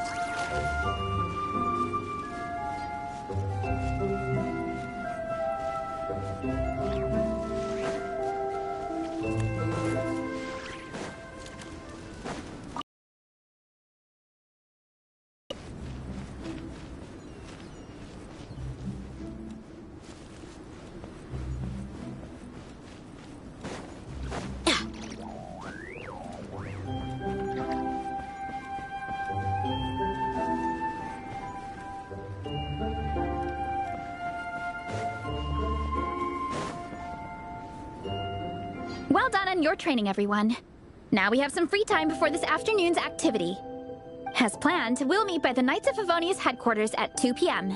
Speaker 10: Well done on your training, everyone. Now we have some free time before this afternoon's activity. As planned, we'll meet by the Knights of Favonius headquarters at 2 p.m.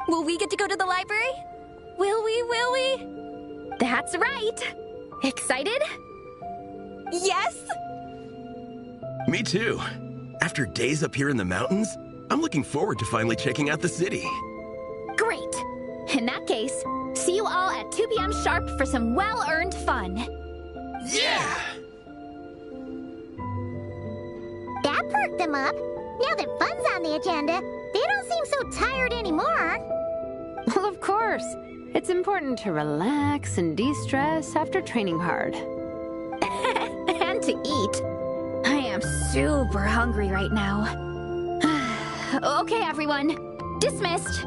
Speaker 3: Will we get to go to the library? Will we?
Speaker 10: That's right! Excited?
Speaker 3: Yes!
Speaker 7: Me too. After days up here in the mountains, I'm looking forward to finally checking out the city.
Speaker 10: Great! In that case, see you all at 2 p.m. sharp for some well-earned fun.
Speaker 7: Yeah!
Speaker 4: That perked them up. Now that fun's on the agenda, they don't seem so tired anymore.
Speaker 8: Well, of course. It's important to relax and de-stress after training hard.
Speaker 10: And to eat. I am super hungry right now. Okay, everyone. Dismissed.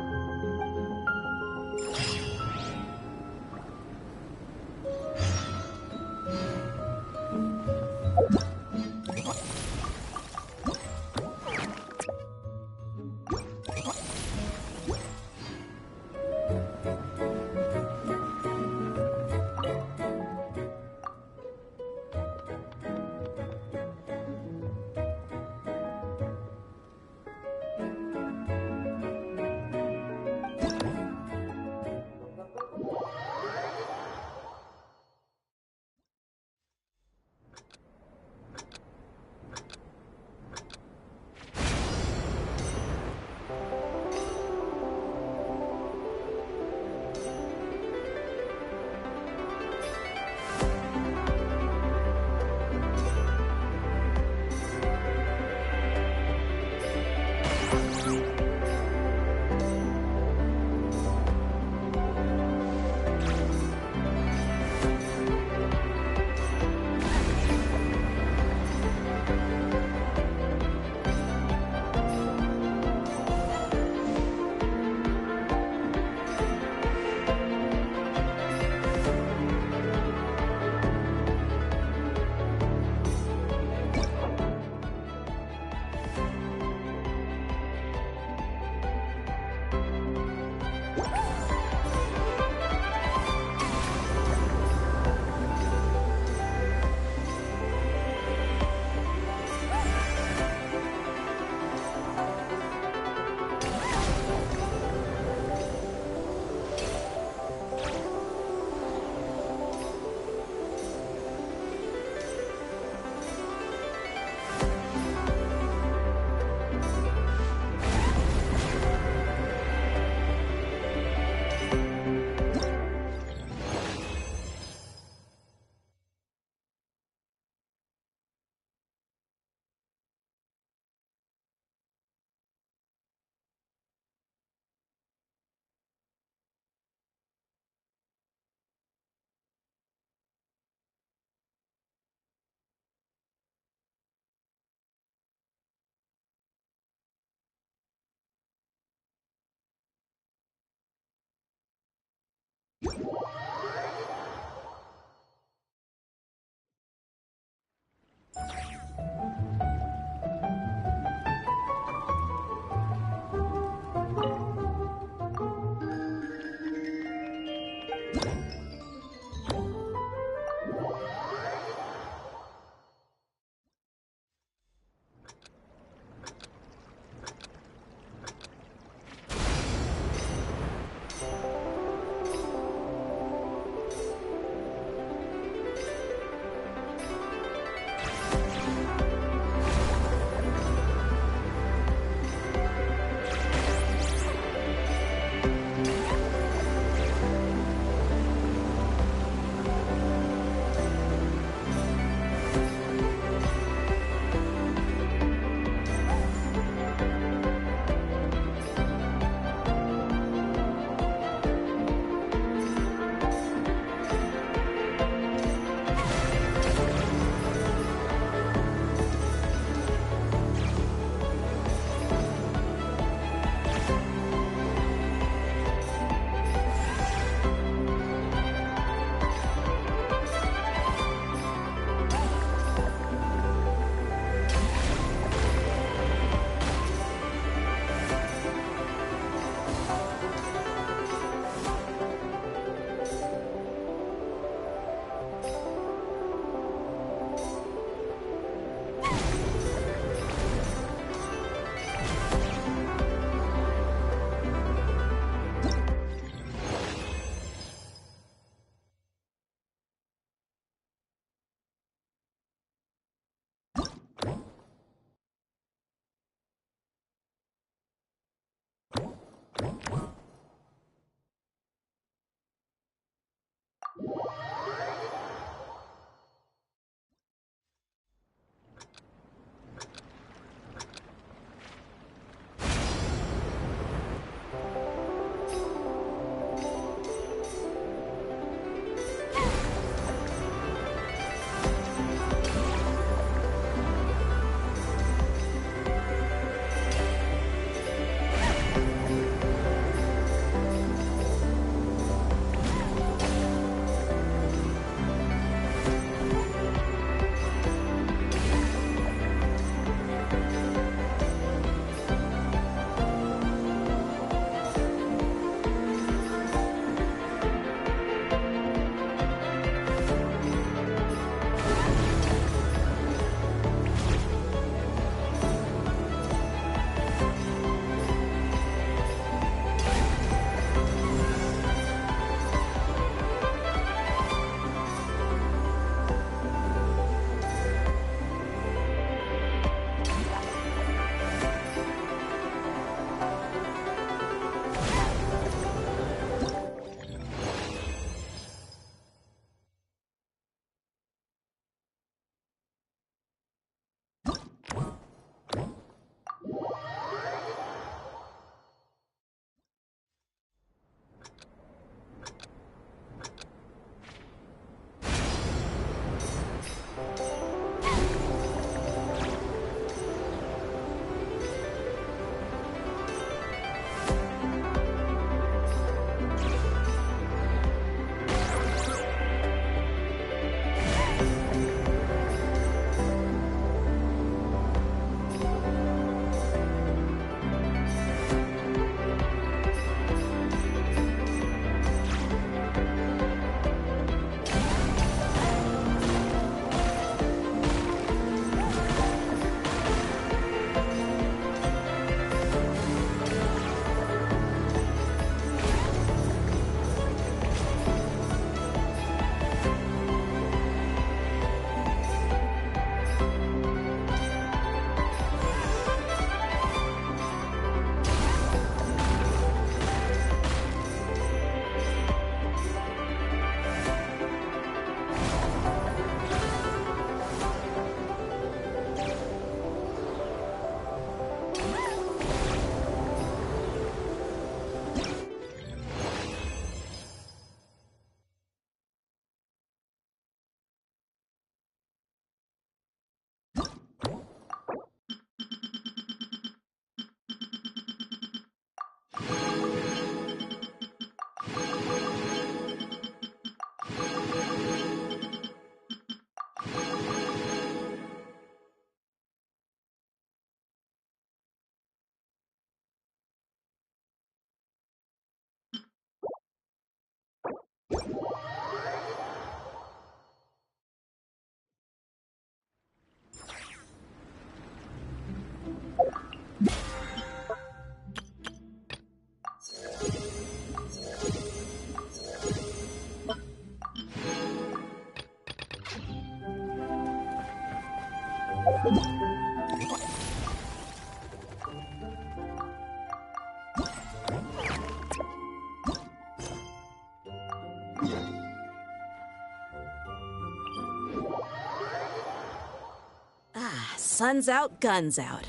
Speaker 14: Sun's out, guns out.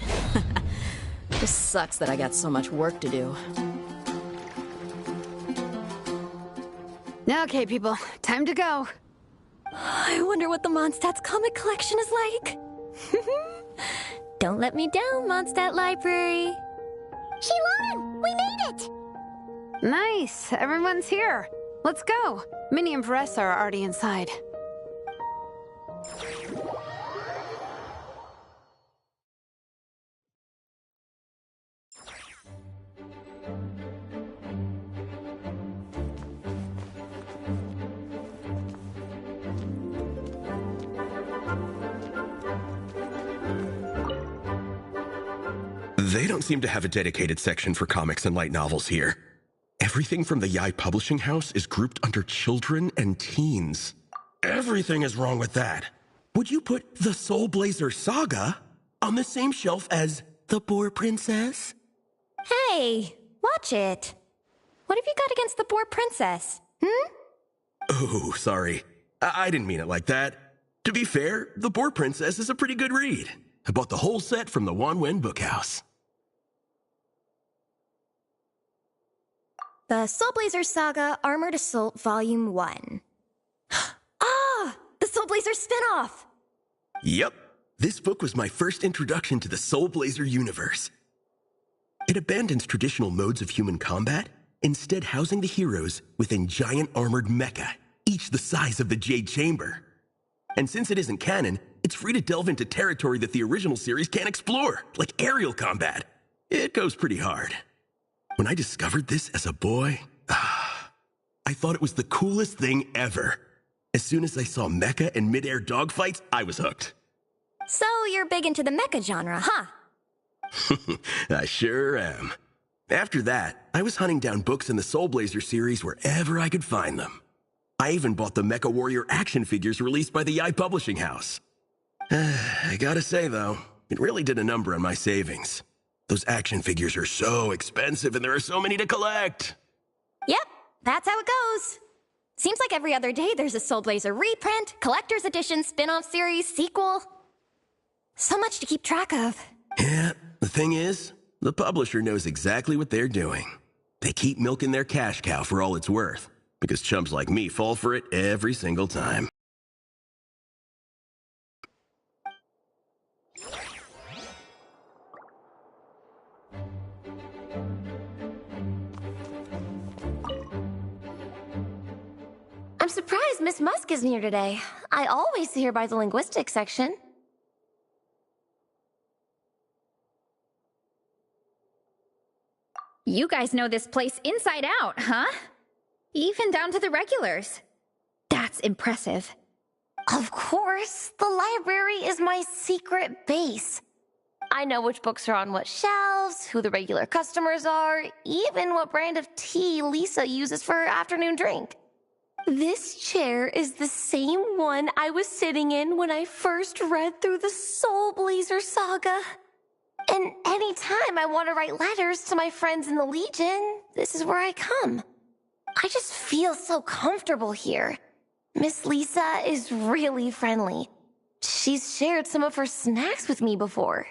Speaker 14: This sucks that I got so much work to do.
Speaker 8: Okay, people, time to go.
Speaker 5: I wonder what the Mondstadt's comic collection is like.
Speaker 9: Don't let me down, Mondstadt Library.
Speaker 4: Shilonen, we made it!
Speaker 8: Nice, everyone's here. Let's go. Minnie and Vanessa are already inside.
Speaker 7: They don't seem to have a dedicated section for comics and light novels here. Everything from the Yai Publishing House is grouped under children and teens. Everything is wrong with that. Would you put the Soul Blazer Saga on the same shelf as The Boar Princess?
Speaker 5: Hey, watch it. What have you got against the Boar Princess?
Speaker 7: Oh, sorry. I didn't mean it like that. To be fair, The Boar Princess is a pretty good read. I bought the whole set from the Wanwen Bookhouse.
Speaker 5: The Soul Blazer Saga Armored Assault Volume 1. The Soul Blazer spinoff!
Speaker 7: Yep. This book was my first introduction to the Soul Blazer universe. It abandons traditional modes of human combat, instead housing the heroes within giant armored mecha, each the size of the Jade Chamber. And since it isn't canon, it's free to delve into territory that the original series can't explore, like aerial combat. It goes pretty hard. When I discovered this as a boy, I thought it was the coolest thing ever. As soon as I saw mecha and mid-air dogfights, I was hooked.
Speaker 5: So you're big into the mecha genre, huh?
Speaker 7: I sure am. After that, I was hunting down books in the Soul Blazer series wherever I could find them. I even bought the Mecha Warrior action figures released by the Yai Publishing House. I gotta say, though, it really did a number on my savings. Those action figures are so expensive and there are so many to collect.
Speaker 5: Yep, that's how it goes. Seems like every other day there's a Soul Blazer reprint, collector's edition, spin-off series, sequel. So much to keep track of.
Speaker 7: Yeah, the thing is, the publisher knows exactly what they're doing. They keep milking their cash cow for all it's worth, because chumps like me fall for it every single time.
Speaker 9: I'm surprised Miss Musk isn't here today. I always see her by the linguistics section.
Speaker 10: You guys know this place inside out, huh? Even down to the regulars. That's impressive.
Speaker 9: Of course, the library is my secret base. I know which books are on what shelves, who the regular customers are, even what brand of tea Lisa uses for her afternoon drink. This chair is the same one I was sitting in when I first read through the Soul Blazer saga. And anytime I want to write letters to my friends in the Legion, this is where I come. I just feel so comfortable here. Miss Lisa is really friendly. She's shared some of her snacks with me before.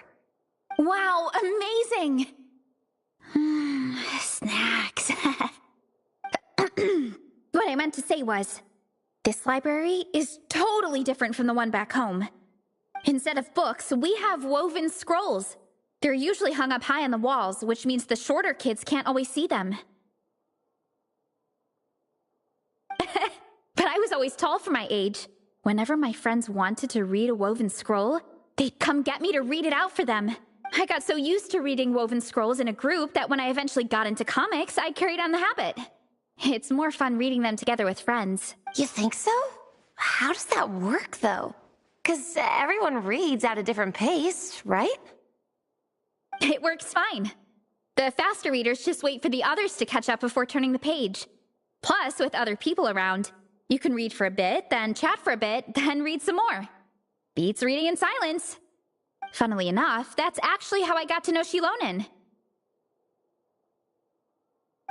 Speaker 10: Wow, amazing! Snacks. What I meant to say was, this library is totally different from the one back home. Instead of books, we have woven scrolls. They're usually hung up high on the walls, which means the shorter kids can't always see them. But I was always tall for my age. Whenever my friends wanted to read a woven scroll, they'd come get me to read it out for them. I got so used to reading woven scrolls in a group that when I eventually got into comics, I carried on the habit. It's more fun reading them together with friends.
Speaker 9: You think so? How does that work, though? 'Cause everyone reads at a different pace, right?
Speaker 10: It works fine. The faster readers just wait for the others to catch up before turning the page. Plus, with other people around, you can read for a bit, then chat for a bit, then read some more. Beats reading in silence. Funnily enough, that's actually how I got to know Shilonen.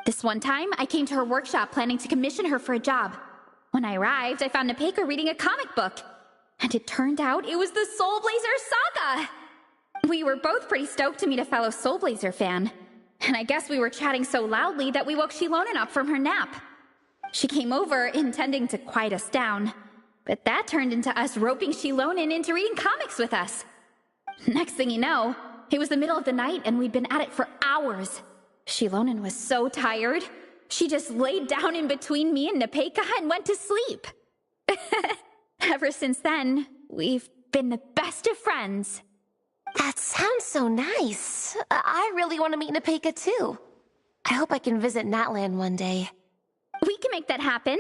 Speaker 10: This one time, I came to her workshop planning to commission her for a job. When I arrived, I found Nepeka reading a comic book. And it turned out it was the Soul Blazer Saga! We were both pretty stoked to meet a fellow Soul Blazer fan. And I guess we were chatting so loudly that we woke Shilonen up from her nap. She came over, intending to quiet us down. But that turned into us roping Shilonen into reading comics with us. Next thing you know, it was the middle of the night and we'd been at it for hours. Shilonen was so tired, she just laid down in between me and Nepeka and went to sleep. Ever since then, we've been the best of friends.
Speaker 9: That sounds so nice. I really want to meet Nepeka too. I hope I can visit Natland one day.
Speaker 10: We can make that happen.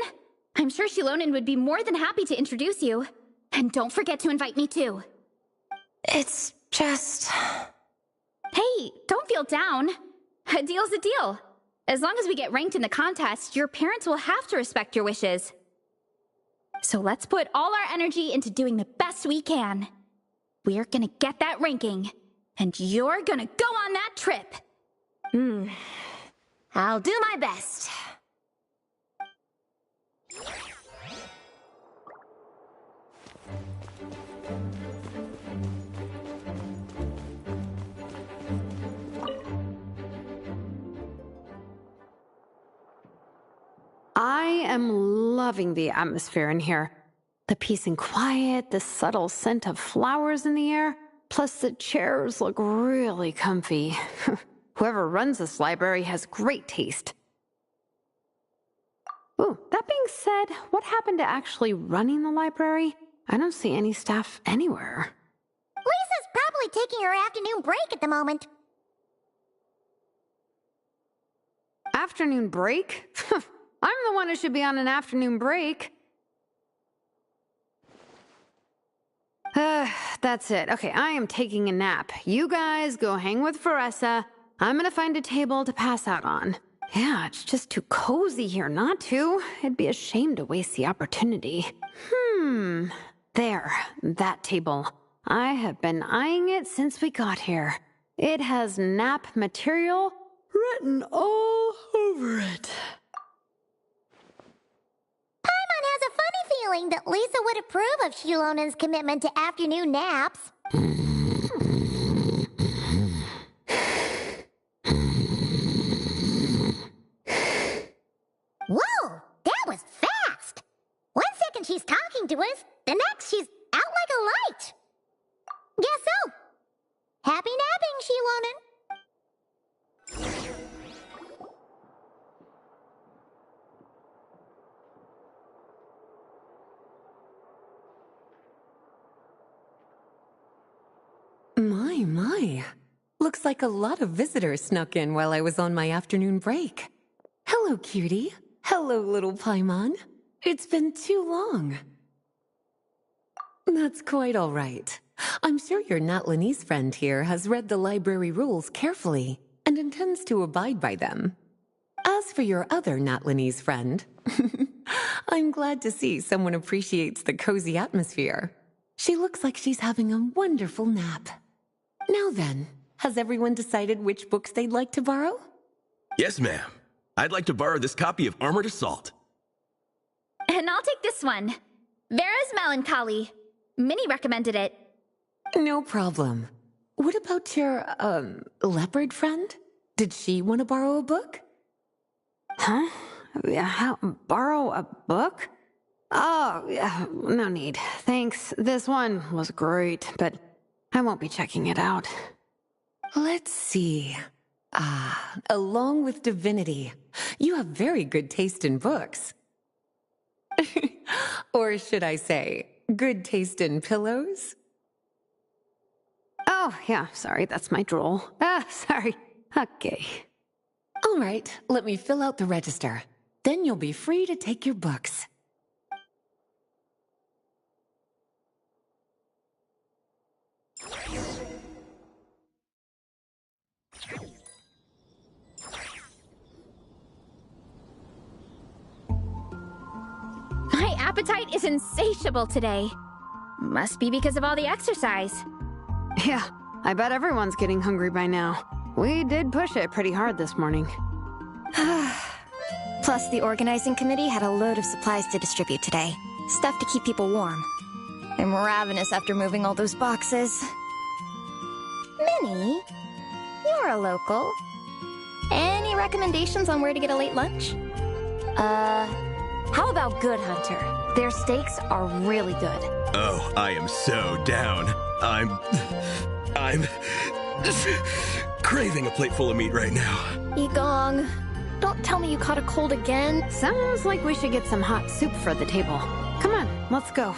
Speaker 10: I'm sure Shilonen would be more than happy to introduce you. And don't forget to invite me too.
Speaker 9: It's just...
Speaker 10: Hey, don't feel down. A deal's a deal. As long as we get ranked in the contest, your parents will have to respect your wishes. So let's put all our energy into doing the best we can. We're gonna get that ranking, and you're gonna go on that trip.
Speaker 9: I'll do my best.
Speaker 8: I am loving the atmosphere in here. The peace and quiet, the subtle scent of flowers in the air, plus the chairs look really comfy. Whoever runs this library has great taste. Ooh, that being said, what happened to actually running the library? I don't see any staff anywhere.
Speaker 4: Lisa's probably taking her afternoon break at the moment.
Speaker 8: Afternoon break? I'm the one who should be on an afternoon break. That's it. Okay, I am taking a nap. You guys go hang with Faressa. I'm gonna find a table to pass out on. Yeah, it's just too cozy here not to. It'd be a shame to waste the opportunity. There, that table. I have been eyeing it since we got here. It has nap material written all over it.
Speaker 4: Paimon has a funny feeling that Lisa would approve of Shilonen's commitment to afternoon naps. Whoa, that was fast! 1 second she's talking to us, the next she's out like a light. Guess so. Happy napping, Shilonen.
Speaker 15: My. Looks like a lot of visitors snuck in while I was on my afternoon break. Hello, cutie. Hello, little Paimon. It's been too long. That's quite all right. I'm sure your Natlanese friend here has read the library rules carefully and intends to abide by them. As for your other Natlanese friend, I'm glad to see someone appreciates the cozy atmosphere. She looks like she's having a wonderful nap. Now then, has everyone decided which books they'd like to borrow?
Speaker 7: Yes, ma'am. I'd like to borrow this copy of Armored Assault.
Speaker 10: And I'll take this one. Vera's Melancholy. Minnie recommended it.
Speaker 15: No problem. What about your, leopard friend? Did she want to borrow a book?
Speaker 8: Huh? Borrow a book? Oh, yeah, no need. Thanks. This one was great, but I won't be checking it out.
Speaker 15: Let's see. Along with Divinity, you have very good taste in books. Or should I say, good taste in pillows?
Speaker 8: Oh, yeah, sorry, that's my drool. Sorry. Okay.
Speaker 15: All right, let me fill out the register. Then you'll be free to take your books.
Speaker 10: My appetite is insatiable today. Must be because of all the exercise.
Speaker 8: Yeah, I bet everyone's getting hungry by now. We did push it pretty hard this morning.
Speaker 5: Plus, the organizing committee had a load of supplies to distribute today. Stuff to keep people warm. I'm ravenous after moving all those boxes. Minnie, you're a local. Any recommendations on where to get a late lunch?
Speaker 9: How about Good Hunter? Their steaks are really good.
Speaker 7: Oh, I am so down. I'm craving a plate full of meat right now.
Speaker 5: Igong, don't tell me you caught a cold again.
Speaker 8: Sounds like we should get some hot soup for the table. Come on, let's go.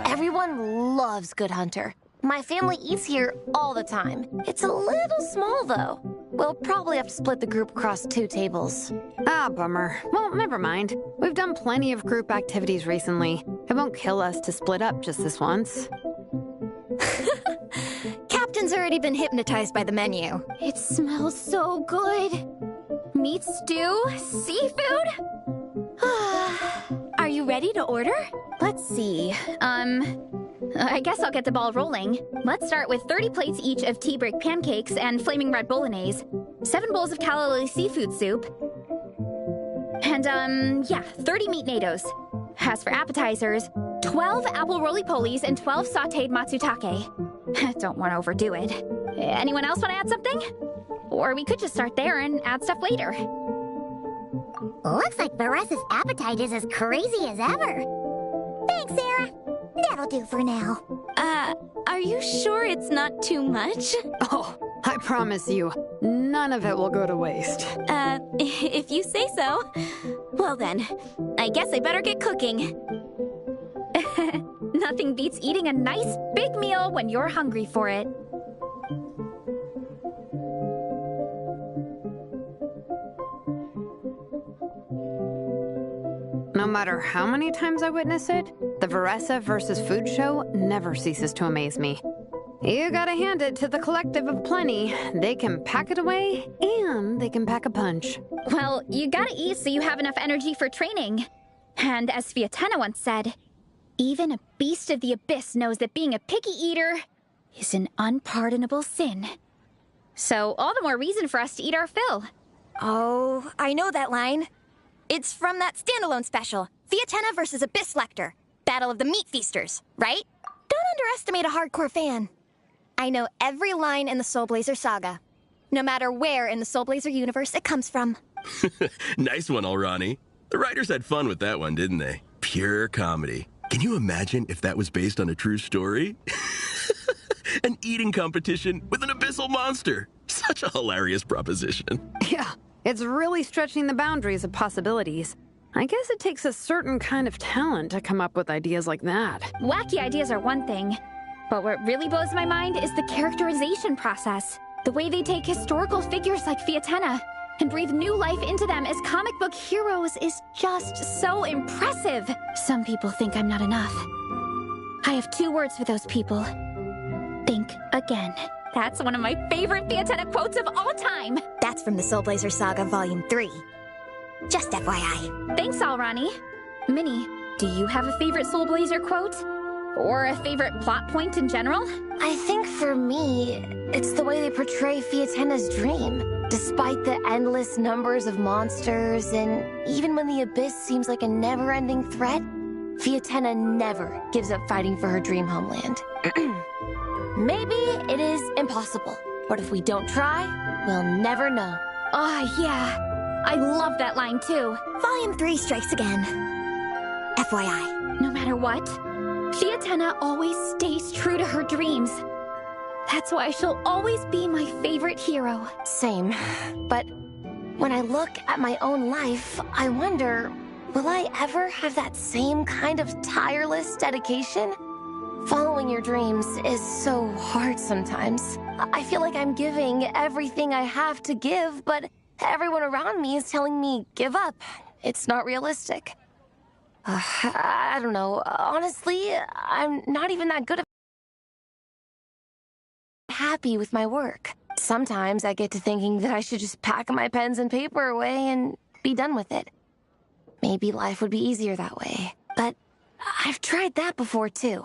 Speaker 9: Everyone loves Good Hunter. My family eats here all the time. It's a little small, though. We'll probably have to split the group across 2 tables.
Speaker 8: Ah, bummer. Well, never mind. We've done plenty of group activities recently. It won't kill us to split up just this once.
Speaker 5: Captain's already been hypnotized by the menu.
Speaker 10: It smells so good. Meat stew? Seafood? Are you ready to order? Let's see. I guess I'll get the ball rolling. Let's start with 30 plates each of tea break pancakes and flaming red bolognese, 7 bowls of calla lily seafood soup, and, 30 meat nados. As for appetizers, 12 apple roly-polies and 12 sauteed matsutake. Don't want to overdo it. Anyone else want to add something? Or we could just start there and add stuff later.
Speaker 4: Looks like Varessa's appetite is as crazy as ever. Thanks, Sarah. That'll do for now.
Speaker 3: Are you sure it's not too much?
Speaker 8: Oh, I promise you, none of it will go to waste.
Speaker 3: If you say so. Well then, I guess I better get cooking.
Speaker 10: Nothing beats eating a nice big meal when you're hungry for it.
Speaker 8: No matter how many times I witness it, the Varessa versus Food show never ceases to amaze me. You gotta hand it to the collective of plenty. They can pack it away, and they can pack a punch.
Speaker 10: Well, you gotta eat so you have enough energy for training. And as Fiatena once said, even a beast of the abyss knows that being a picky eater is an unpardonable sin. So all the more reason for us to eat our fill.
Speaker 5: Oh, I know that line. It's from that standalone special, Fiatena versus Abyss Lecter, Battle of the Meat Feasters, right? Don't underestimate a hardcore fan. I know every line in the Soul Blazer saga, no matter where in the Soul Blazer universe it comes from.
Speaker 7: Nice one, Alrani. The writers had fun with that one, didn't they? Pure comedy. Can you imagine if that was based on a true story? An eating competition with an abyssal monster. Such a hilarious proposition.
Speaker 8: Yeah, it's really stretching the boundaries of possibilities. I guess it takes a certain kind of talent to come up with ideas like that.
Speaker 10: Wacky ideas are one thing, but what really blows my mind is the characterization process. The way they take historical figures like Fiatena and breathe new life into them as comic book heroes is just so impressive. Some people think I'm not enough. I have 2 words for those people. Think again. That's one of my favorite Fiatena quotes of all time.
Speaker 5: That's from the Soul Blazer Saga Volume 3. Just FYI.
Speaker 10: Thanks, Alrani. Minnie, do you have a favorite Soul Blazer quote? Or a favorite plot point in general?
Speaker 9: I think for me, it's the way they portray Fiatena's dream. Despite the endless numbers of monsters, and even when the Abyss seems like a never-ending threat, Fiatena never gives up fighting for her dream homeland. Maybe it is impossible, But if we don't try, we'll never know.
Speaker 10: Oh, yeah. I love that line, too.
Speaker 3: Volume 3 strikes again. FYI.
Speaker 10: No matter what, Fiatenna always stays true to her dreams. That's why she'll always be my favorite hero.
Speaker 9: Same. But when I look at my own life, I wonder, will I ever have that same kind of tireless dedication? Following your dreams is so hard sometimes. I feel like I'm giving everything I have to give, but everyone around me is telling me, give up. It's not realistic. I don't know. Honestly, I'm not even that good at happy with my work. Sometimes I get to thinking that I should just pack my pens and paper away and be done with it. Maybe life would be easier that way. But I've tried that before, too.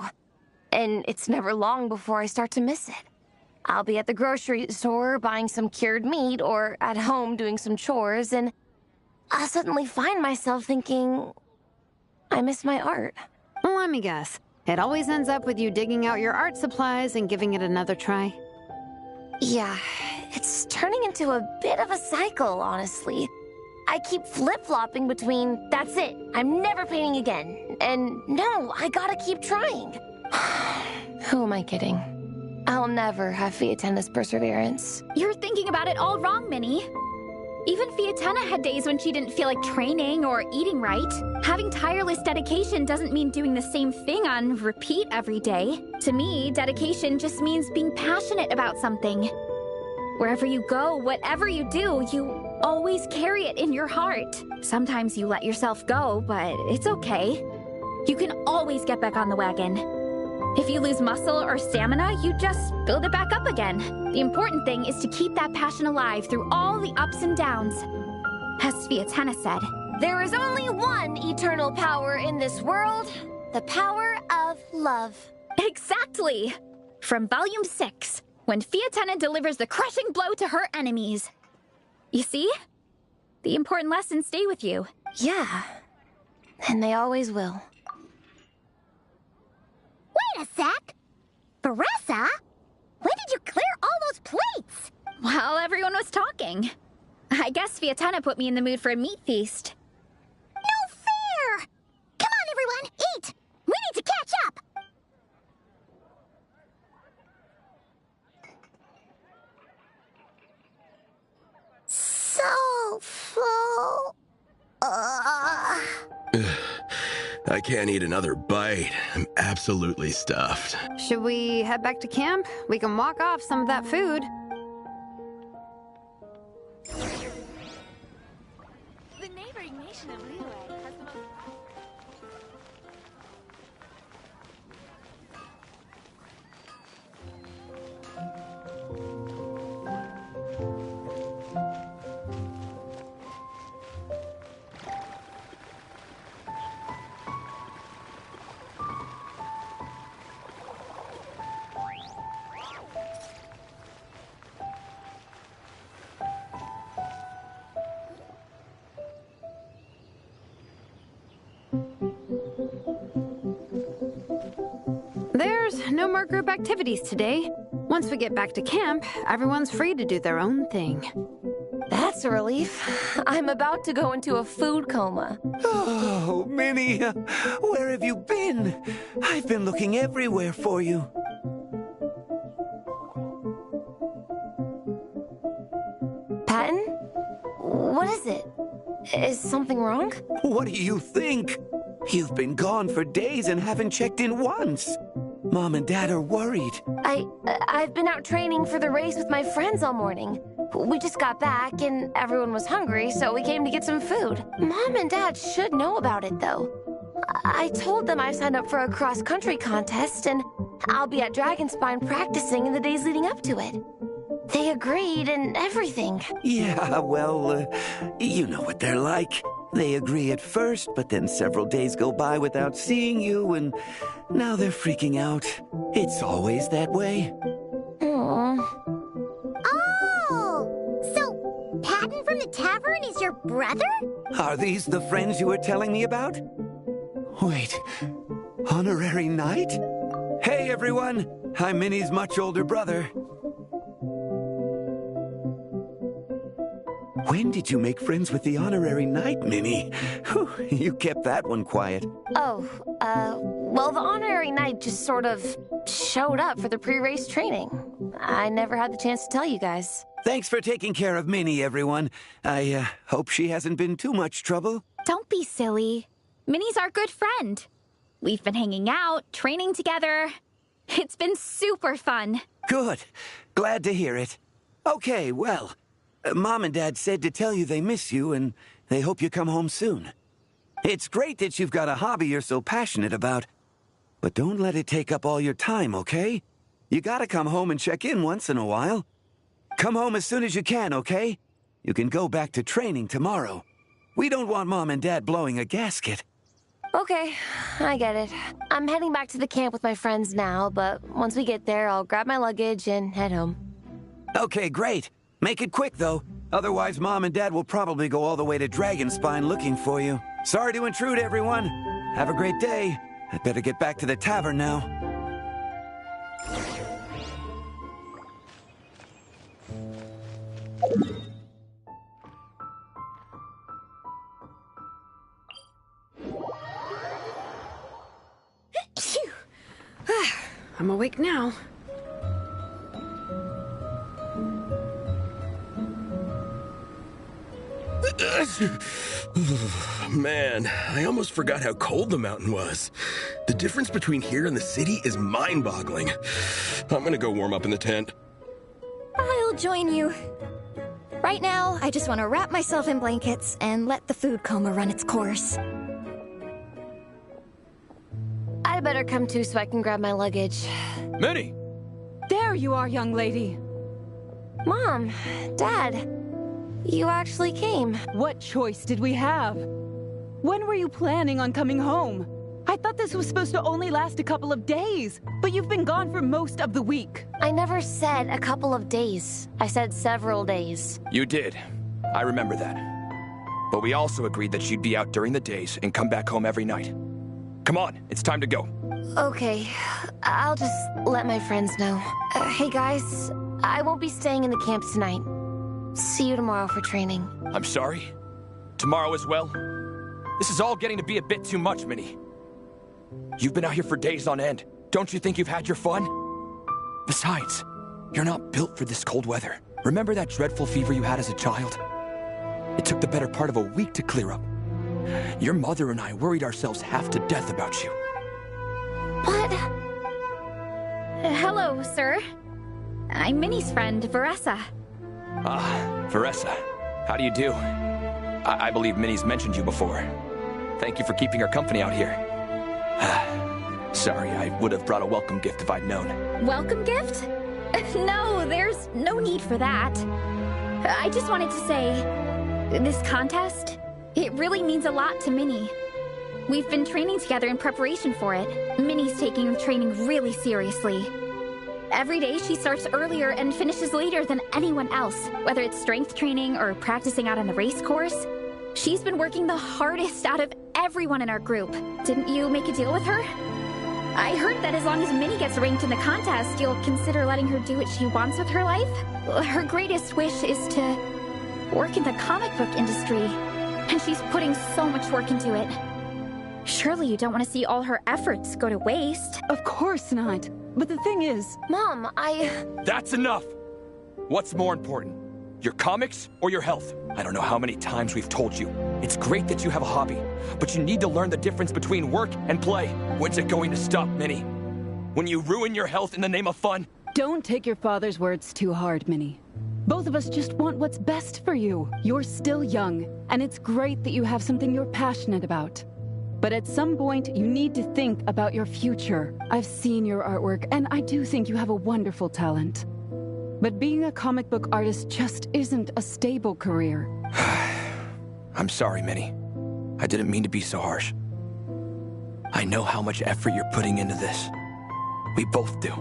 Speaker 9: And it's never long before I start to miss it. I'll be at the grocery store buying some cured meat or at home doing some chores, and I'll suddenly find myself thinking, I miss my art.
Speaker 8: Let me guess. It always ends up with you digging out your art supplies and giving it another try.
Speaker 9: Yeah, it's turning into a bit of a cycle, honestly. I keep flip-flopping between, that's it, I'm never painting again, and no, I gotta keep trying. Who am I kidding? I'll never have Fiatenna's perseverance.
Speaker 10: You're thinking about it all wrong, Minnie. Even Fiatenna had days when she didn't feel like training or eating right. Having tireless dedication doesn't mean doing the same thing on repeat every day. To me, dedication just means being passionate about something. Wherever you go, whatever you do, you always carry it in your heart. Sometimes you let yourself go, but it's okay. You can always get back on the wagon. If you lose muscle or stamina, you just build it back up again. The important thing is to keep that passion alive through all the ups and downs. As Fiatenna said,
Speaker 9: there is only one eternal power in this world, the power of love.
Speaker 10: Exactly! From Volume 6, when Fiatenna delivers the crushing blow to her enemies. You see? The important lessons stay with you.
Speaker 9: Yeah, and they always will.
Speaker 4: Wait a sec! Beressa? When did you clear all those plates?
Speaker 10: While everyone was talking. I guess Fiatenna put me in the mood for a meat feast.
Speaker 4: No fair! Come on, everyone, eat! We need to catch up! So full.
Speaker 7: I can't eat another bite. I'm absolutely stuffed.
Speaker 8: Should we head back to camp? We can walk off some of that food.
Speaker 9: The neighboring nation of Liyue has the most...
Speaker 8: There's no more group activities today. Once we get back to camp, everyone's free to do their own thing.
Speaker 9: That's a relief. I'm about to go into a food coma.
Speaker 2: Oh, Minnie, where have you been? I've been looking everywhere for you.
Speaker 9: Patton? What is it? Is something wrong?
Speaker 2: What do you think? You've been gone for days and haven't checked in once. Mom and Dad are worried.
Speaker 9: I've been out training for the race with my friends all morning. We just got back and everyone was hungry, so we came to get some food. Mom and Dad should know about it, though. I told them I signed up for a cross-country contest and I'll be at Dragonspine practicing in the days leading up to it. They agreed and everything.
Speaker 2: Yeah, well, you know what they're like. They agree at first, but then several days go by without seeing you, and now they're freaking out. It's always that way.
Speaker 4: Oh! So, Patton from the tavern is your brother?
Speaker 2: Are these the friends you were telling me about? Wait, Honorary Knight? Hey, everyone! I'm Minnie's much older brother. When did you make friends with the honorary knight, Minnie? Whew, you kept that one quiet.
Speaker 9: Oh, well, the honorary knight just sort of showed up for the pre-race training. I never had the chance to tell you guys.
Speaker 2: Thanks for taking care of Minnie, everyone. I hope she hasn't been too much trouble.
Speaker 10: Don't be silly. Minnie's our good friend. We've been hanging out, training together. It's been super fun.
Speaker 2: Good. Glad to hear it. Okay, well, Mom and Dad said to tell you they miss you and they hope you come home soon. It's great that you've got a hobby you're so passionate about, but don't let it take up all your time, okay? You gotta come home and check in once in a while. Come home as soon as you can, okay? You can go back to training tomorrow. We don't want Mom and Dad blowing a gasket.
Speaker 9: Okay, I get it. I'm heading back to the camp with my friends now, but once we get there, I'll grab my luggage and head home.
Speaker 2: Okay, great. Make it quick, though. Otherwise, Mom and Dad will probably go all the way to Dragonspine looking for you. Sorry to intrude, everyone. Have a great day. I'd better get back to the tavern now.
Speaker 8: I'm awake now.
Speaker 7: Man, I almost forgot how cold the mountain was. The difference between here and the city is mind-boggling. I'm gonna go warm up in the tent.
Speaker 5: I'll join you. Right now, I just want to wrap myself in blankets and let the food coma run its course.
Speaker 9: I'd better come too so I can grab my luggage.
Speaker 16: Minnie!
Speaker 11: There you are, young lady.
Speaker 9: Mom, Dad, you actually came.
Speaker 11: What choice did we have? When were you planning on coming home? I thought this was supposed to only last a couple of days, but you've been gone for most of the week.
Speaker 9: I never said a couple of days. I said several days.
Speaker 16: You did. I remember that. But we also agreed that you'd be out during the days and come back home every night. Come on, it's time to go.
Speaker 9: Okay, I'll just let my friends know. Hey guys, I won't be staying in the camp tonight. See you tomorrow for training.
Speaker 16: I'm sorry. Tomorrow as well. This is all getting to be a bit too much, Minnie. You've been out here for days on end. Don't you think you've had your fun? Besides, you're not built for this cold weather. Remember that dreadful fever you had as a child? It took the better part of a week to clear up. Your mother and I worried ourselves half to death about you.
Speaker 9: What?
Speaker 10: Hello, sir. I'm Minnie's friend, Veressa.
Speaker 16: Ah, Veressa. How do you do? I believe Minnie's mentioned you before. Thank you for keeping her company out here. Sorry, I would have brought a welcome gift if I'd known.
Speaker 10: Welcome gift? No, there's no need for that. I just wanted to say, this contest, it really means a lot to Minnie. We've been training together in preparation for it. Minnie's taking training really seriously. Every day she starts earlier and finishes later than anyone else, whether it's strength training or practicing out on the race course. She's been working the hardest out of everyone in our group. Didn't you make a deal with her? I heard that as long as Minnie gets ranked in the contest, you'll consider letting her do what she wants with her life? Her greatest wish is to work in the comic book industry, and she's putting so much work into it. Surely you don't want to see all her efforts go to waste.
Speaker 11: Of course not. But the thing is...
Speaker 9: Mom,
Speaker 16: That's enough! What's more important? Your comics or your health? I don't know how many times we've told you. It's great that you have a hobby, but you need to learn the difference between work and play. When's it going to stop, Minnie? When you ruin your health in the name of fun?
Speaker 11: Don't take your father's words too hard, Minnie. Both of us just want what's best for you. You're still young, and it's great that you have something you're passionate about. But at some point, you need to think about your future. I've seen your artwork, and I do think you have a wonderful talent. But being a comic book artist just isn't a stable career.
Speaker 16: I'm sorry, Minnie. I didn't mean to be so harsh. I know how much effort you're putting into this. We both do.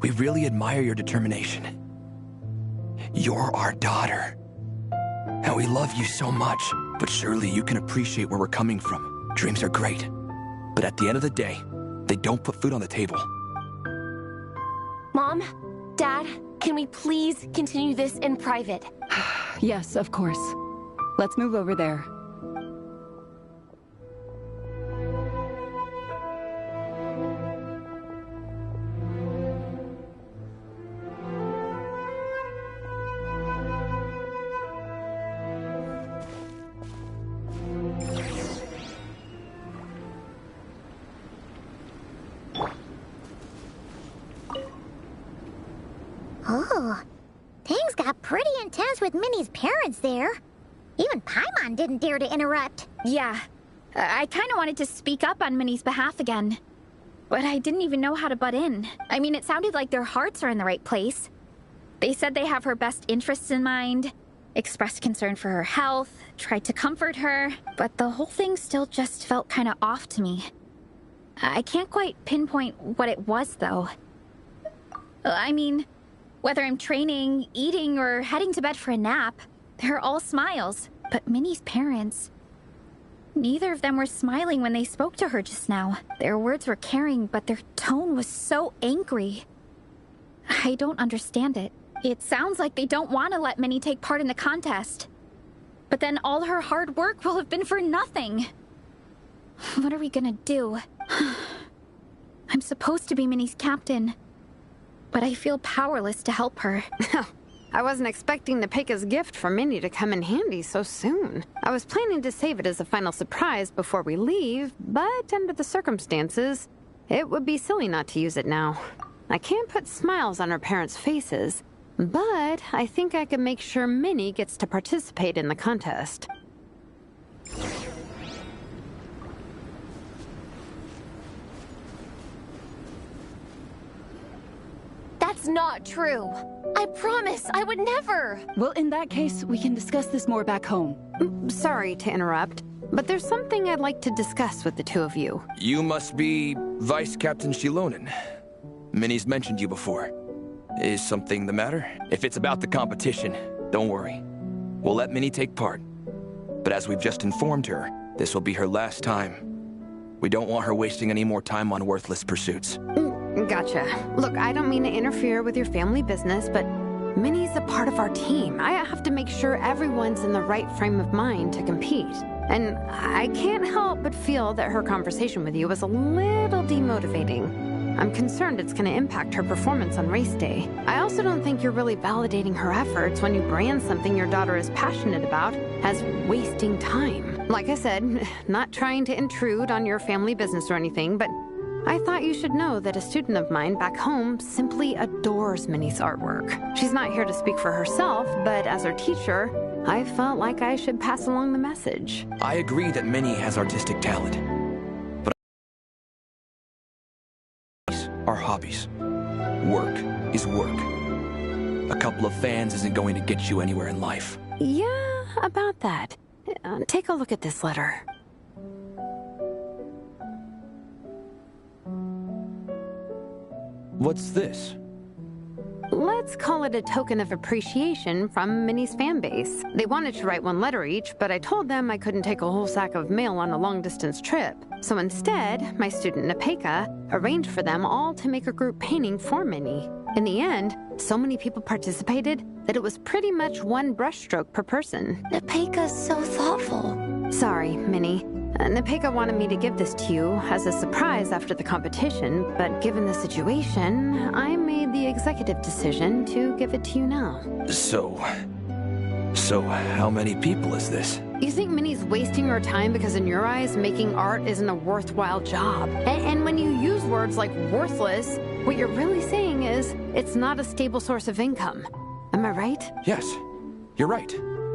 Speaker 16: We really admire your determination. You're our daughter. And we love you so much. But surely you can appreciate where we're coming from. Dreams are great. But at the end of the day, they don't put food on the table.
Speaker 9: Mom, Dad, can we please continue this in private?
Speaker 11: Yes, of course. Let's move over there.
Speaker 4: Oh, things got pretty intense with Minnie's parents there. Even Paimon didn't dare to interrupt.
Speaker 10: Yeah, I kind of wanted to speak up on Minnie's behalf again. But I didn't even know how to butt in. I mean, it sounded like their hearts are in the right place. They said they have her best interests in mind, expressed concern for her health, tried to comfort her, but the whole thing still just felt kind of off to me. I can't quite pinpoint what it was, though. I mean, whether I'm training, eating, or heading to bed for a nap, they're all smiles. But Minnie's parents... neither of them were smiling when they spoke to her just now. Their words were caring, but their tone was so angry. I don't understand it. It sounds like they don't want to let Minnie take part in the contest. But then all her hard work will have been for nothing. What are we gonna do? I'm supposed to be Minnie's captain, but I feel powerless to help her.
Speaker 8: I wasn't expecting Nepeka's gift for Minnie to come in handy so soon. I was planning to save it as a final surprise before we leave, but under the circumstances, it would be silly not to use it now. I can't put smiles on her parents' faces, but I think I can make sure Minnie gets to participate in the contest.
Speaker 9: That's not true. I promise I would never.
Speaker 11: Well, in that case, we can discuss this more back home.
Speaker 8: Sorry to interrupt, but there's something I'd like to discuss with the two of you.
Speaker 16: You must be Vice Captain Shilonen. Minnie's mentioned you before. Is something the matter? If it's about the competition, don't worry. We'll let Minnie take part. But as we've just informed her, this will be her last time. We don't want her wasting any more time on worthless pursuits.
Speaker 8: Gotcha. Look, I don't mean to interfere with your family business, but Minnie's a part of our team. I have to make sure everyone's in the right frame of mind to compete. And I can't help but feel that her conversation with you was a little demotivating. I'm concerned it's going to impact her performance on race day. I also don't think you're really validating her efforts when you brand something your daughter is passionate about as wasting time. Like I said, not trying to intrude on your family business or anything, but I thought you should know that a student of mine back home simply adores Minnie's artwork. She's not here to speak for herself, but as her teacher, I felt like I should pass along the message.
Speaker 16: I agree that Minnie has artistic talent, but our hobbies. Work is work. A couple of fans isn't going to get you anywhere in life.
Speaker 8: Yeah, about that. Take a look at this letter.
Speaker 16: What's this?
Speaker 8: Let's call it a token of appreciation from Minnie's fan base. They wanted to write one letter each, but I told them I couldn't take a whole sack of mail on a long-distance trip. So instead, my student Nepeka arranged for them all to make a group painting for Minnie. In the end, so many people participated that it was pretty much one brushstroke per person.
Speaker 9: Nepeka's so thoughtful.
Speaker 8: Sorry, Minnie. Nepeka wanted me to give this to you as a surprise after the competition, but given the situation, I made the executive decision to give it to you now.
Speaker 16: So how many people is this?
Speaker 8: You think Minnie's wasting her time because in your eyes, making art isn't a worthwhile job? And when you use words like worthless, what you're really saying is it's not a stable source of income. Am I right?
Speaker 16: Yes, you're right.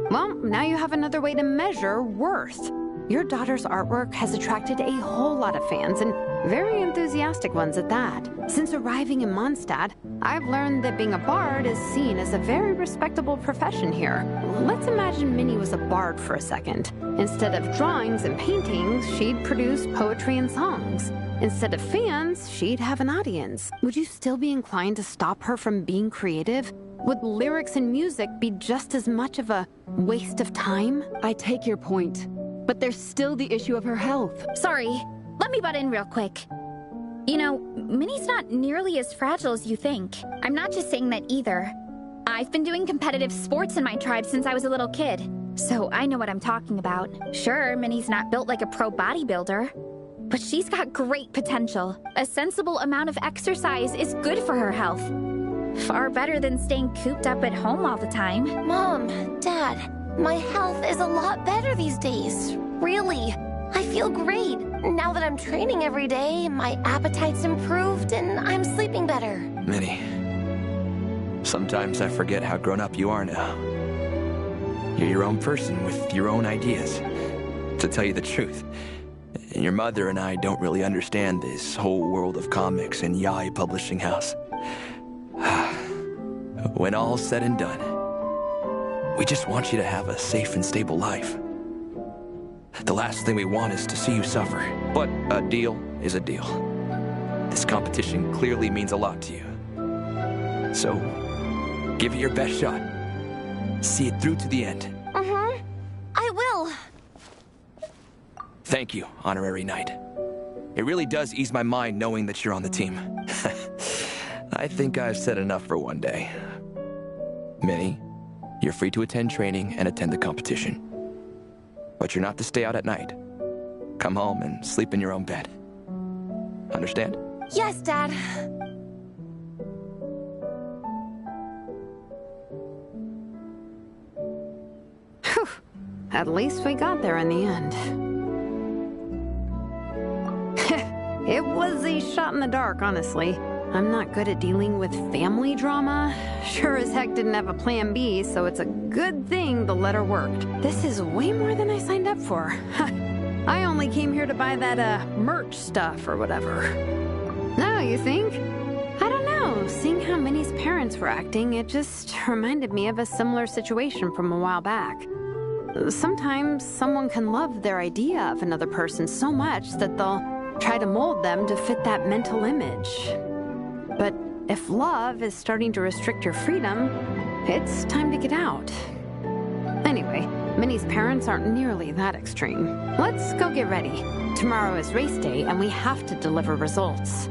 Speaker 8: Well, now you have another way to measure worth. Your daughter's artwork has attracted a whole lot of fans, and very enthusiastic ones at that. Since arriving in Mondstadt, I've learned that being a bard is seen as a very respectable profession here. Let's imagine Minnie was a bard for a second. Instead of drawings and paintings, she'd produce poetry and songs. Instead of fans, she'd have an audience. Would you still be inclined to stop her from being creative? Would lyrics and music be just as much of a waste of time?
Speaker 11: I take your point. But there's still the issue of her health.
Speaker 10: Sorry, let me butt in real quick. You know, Minnie's not nearly as fragile as you think. I'm not just saying that either. I've been doing competitive sports in my tribe since I was a little kid, so I know what I'm talking about. Sure, Minnie's not built like a pro bodybuilder, but she's got great potential. A sensible amount of exercise is good for her health. Far better than staying cooped up at home all the time.
Speaker 9: Mom, Dad, my health is a lot better these days. Really. I feel great. Now that I'm training every day, my appetite's improved and I'm sleeping better.
Speaker 16: Minnie, sometimes I forget how grown up you are now. You're your own person with your own ideas. To tell you the truth, your mother and I don't really understand this whole world of comics and Yai Publishing House. When all's said and done, we just want you to have a safe and stable life. The last thing we want is to see you suffer. But a deal is a deal. This competition clearly means a lot to you. So, give it your best shot. See it through to the end.
Speaker 9: I will.
Speaker 16: Thank you, Honorary Knight. It really does ease my mind knowing that you're on the team. I think I've said enough for one day. Minnie, you're free to attend training and attend the competition. But you're not to stay out at night. Come home and sleep in your own bed. Understand?
Speaker 9: Yes, Dad.
Speaker 8: Whew. At least we got there in the end. It was a shot in the dark, honestly. I'm not good at dealing with family drama. Sure as heck didn't have a plan B, so it's a good thing the letter worked. This is way more than I signed up for. I only came here to buy that, merch stuff or whatever. No, you think? I don't know. Seeing how Minnie's parents were acting, it just reminded me of a similar situation from a while back. Sometimes someone can love their idea of another person so much that they'll try to mold them to fit that mental image. But if love is starting to restrict your freedom, it's time to get out. Anyway, Minnie's parents aren't nearly that extreme. Let's go get ready. Tomorrow is race day, and we have to deliver results.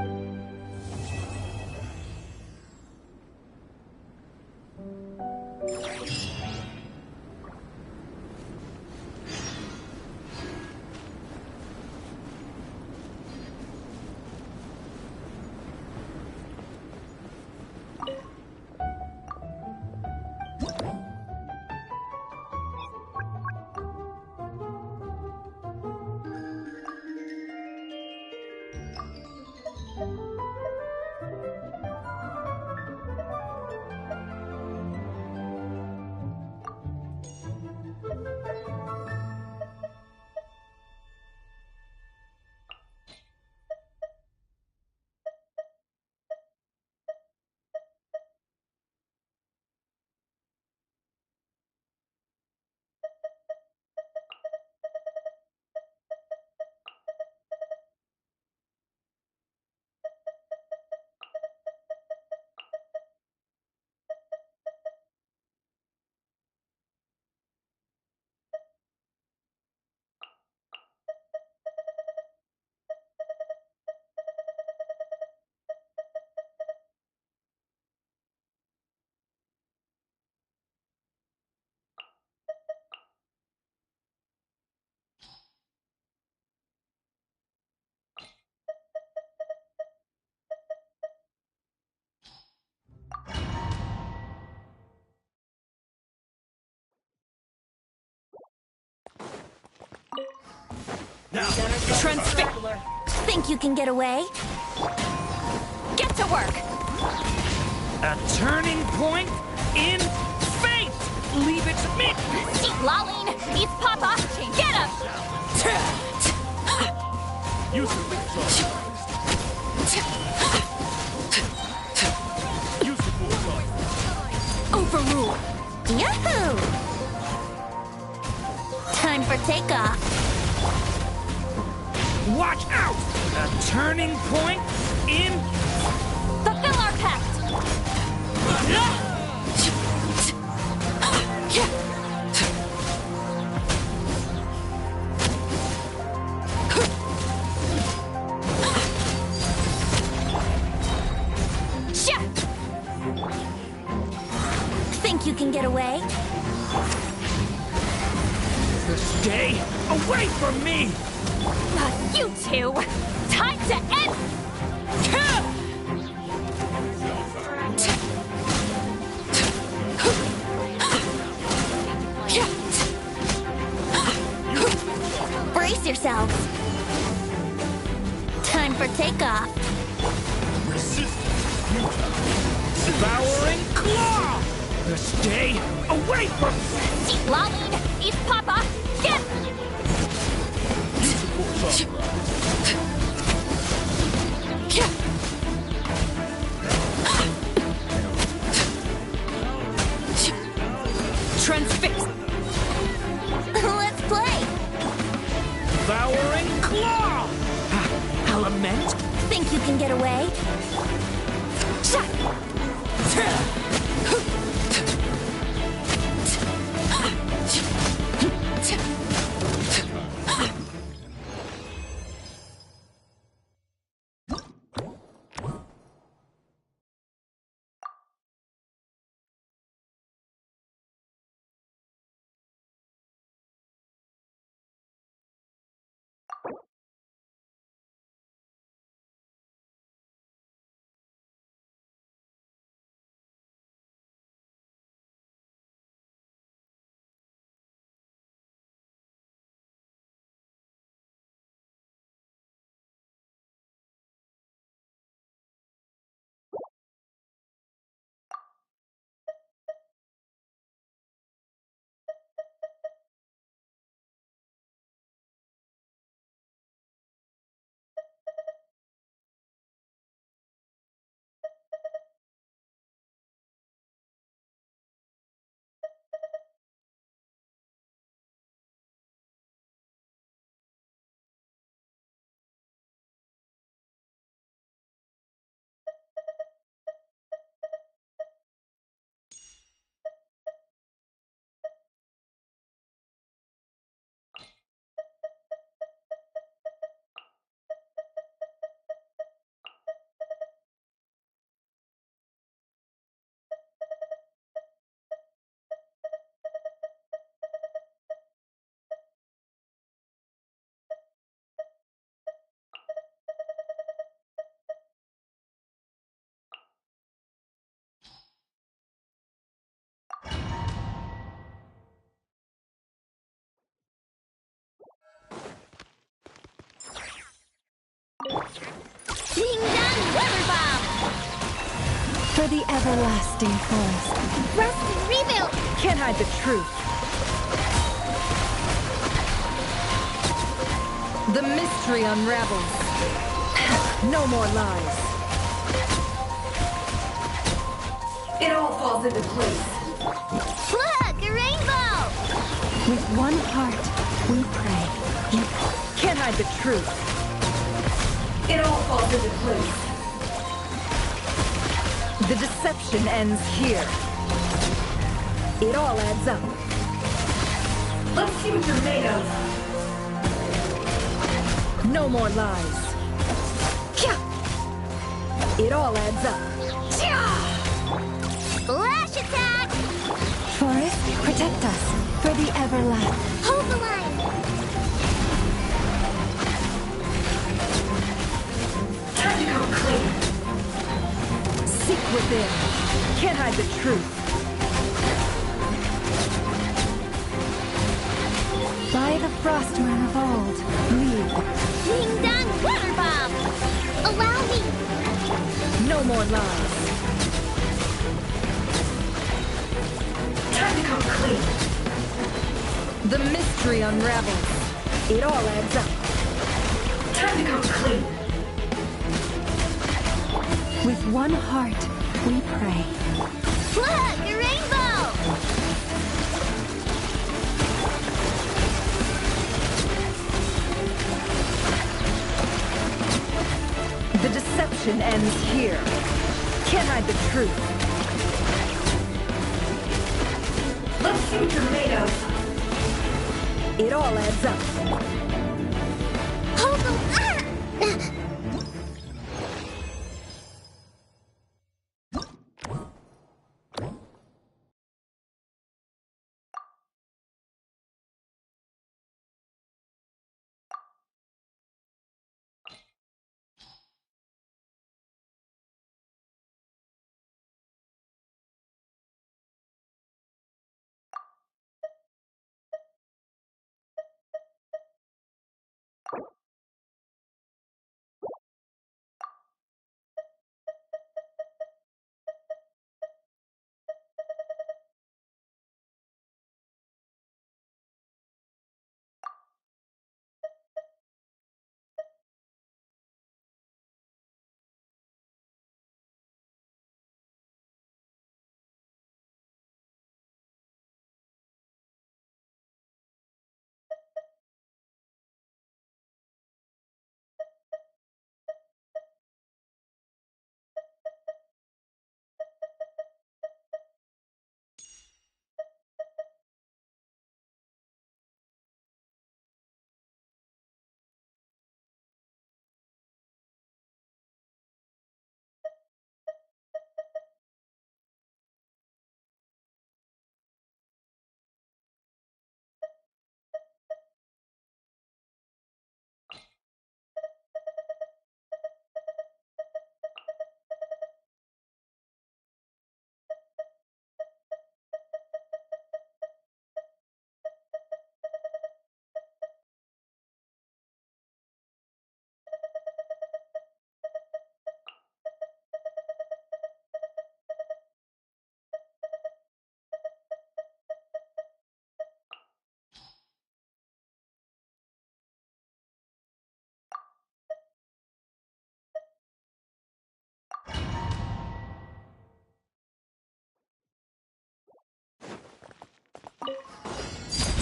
Speaker 9: Think you can get away? Get to work!
Speaker 1: A turning point in fate! Leave it to me!
Speaker 10: Lolene, it's Papa! Get him!
Speaker 6: Use the weak sauce. Use the full sauce.
Speaker 9: Overrule! Yahoo! Time for takeoff.
Speaker 1: Watch out! A turning point in...
Speaker 10: Fulfill our pact!
Speaker 3: you can get away?
Speaker 1: Stay away from me!
Speaker 10: Not you two! Time to end!
Speaker 3: Brace yourselves. Time for takeoff.
Speaker 1: Devouring claw! Stay away from me!
Speaker 10: Lolline! East Papa! Get!
Speaker 13: Transfix!
Speaker 3: Let's play!
Speaker 1: Devouring claw! Element?
Speaker 3: Think you can get away? Ding dong, weather bomb!
Speaker 5: For the everlasting forest.
Speaker 4: Rust and rebuild!
Speaker 13: Can't hide the truth. The mystery unravels. No more lies. It all falls into place.
Speaker 4: Look, a rainbow!
Speaker 5: With one heart, we pray.
Speaker 13: Can't hide the truth. It all falls into place. The deception ends here. It all adds up. Let's see what you're made of. No more lies. It all adds up.
Speaker 4: Flash attack!
Speaker 5: Forest, protect us. For the everlasting.
Speaker 4: Hold the line!
Speaker 13: Time to come clean. Seek within. Can't hide the truth.
Speaker 5: By the frostmen of old, lead.
Speaker 4: Ding dong, water bomb! Allow me!
Speaker 13: No more lies. Time to come clean. The mystery unravels. It all adds up. Time to come clean.
Speaker 5: With one heart, we pray.
Speaker 4: Look, a rainbow!
Speaker 13: The deception ends here. Can't hide the truth. Let's see what you're made of. It all adds up.
Speaker 4: Hold the...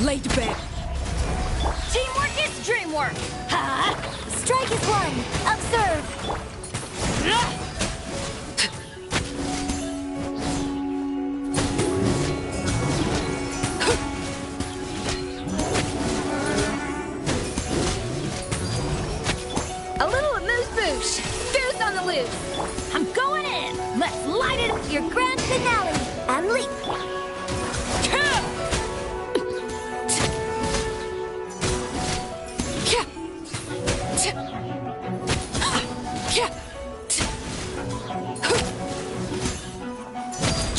Speaker 17: Laid bare.
Speaker 3: Teamwork is dreamwork! Ha! Strike is one! Observe!
Speaker 10: A little amuse-bouche. Boost on the loose. I'm going in. Let's light it up.
Speaker 3: Your grand finale! And leap!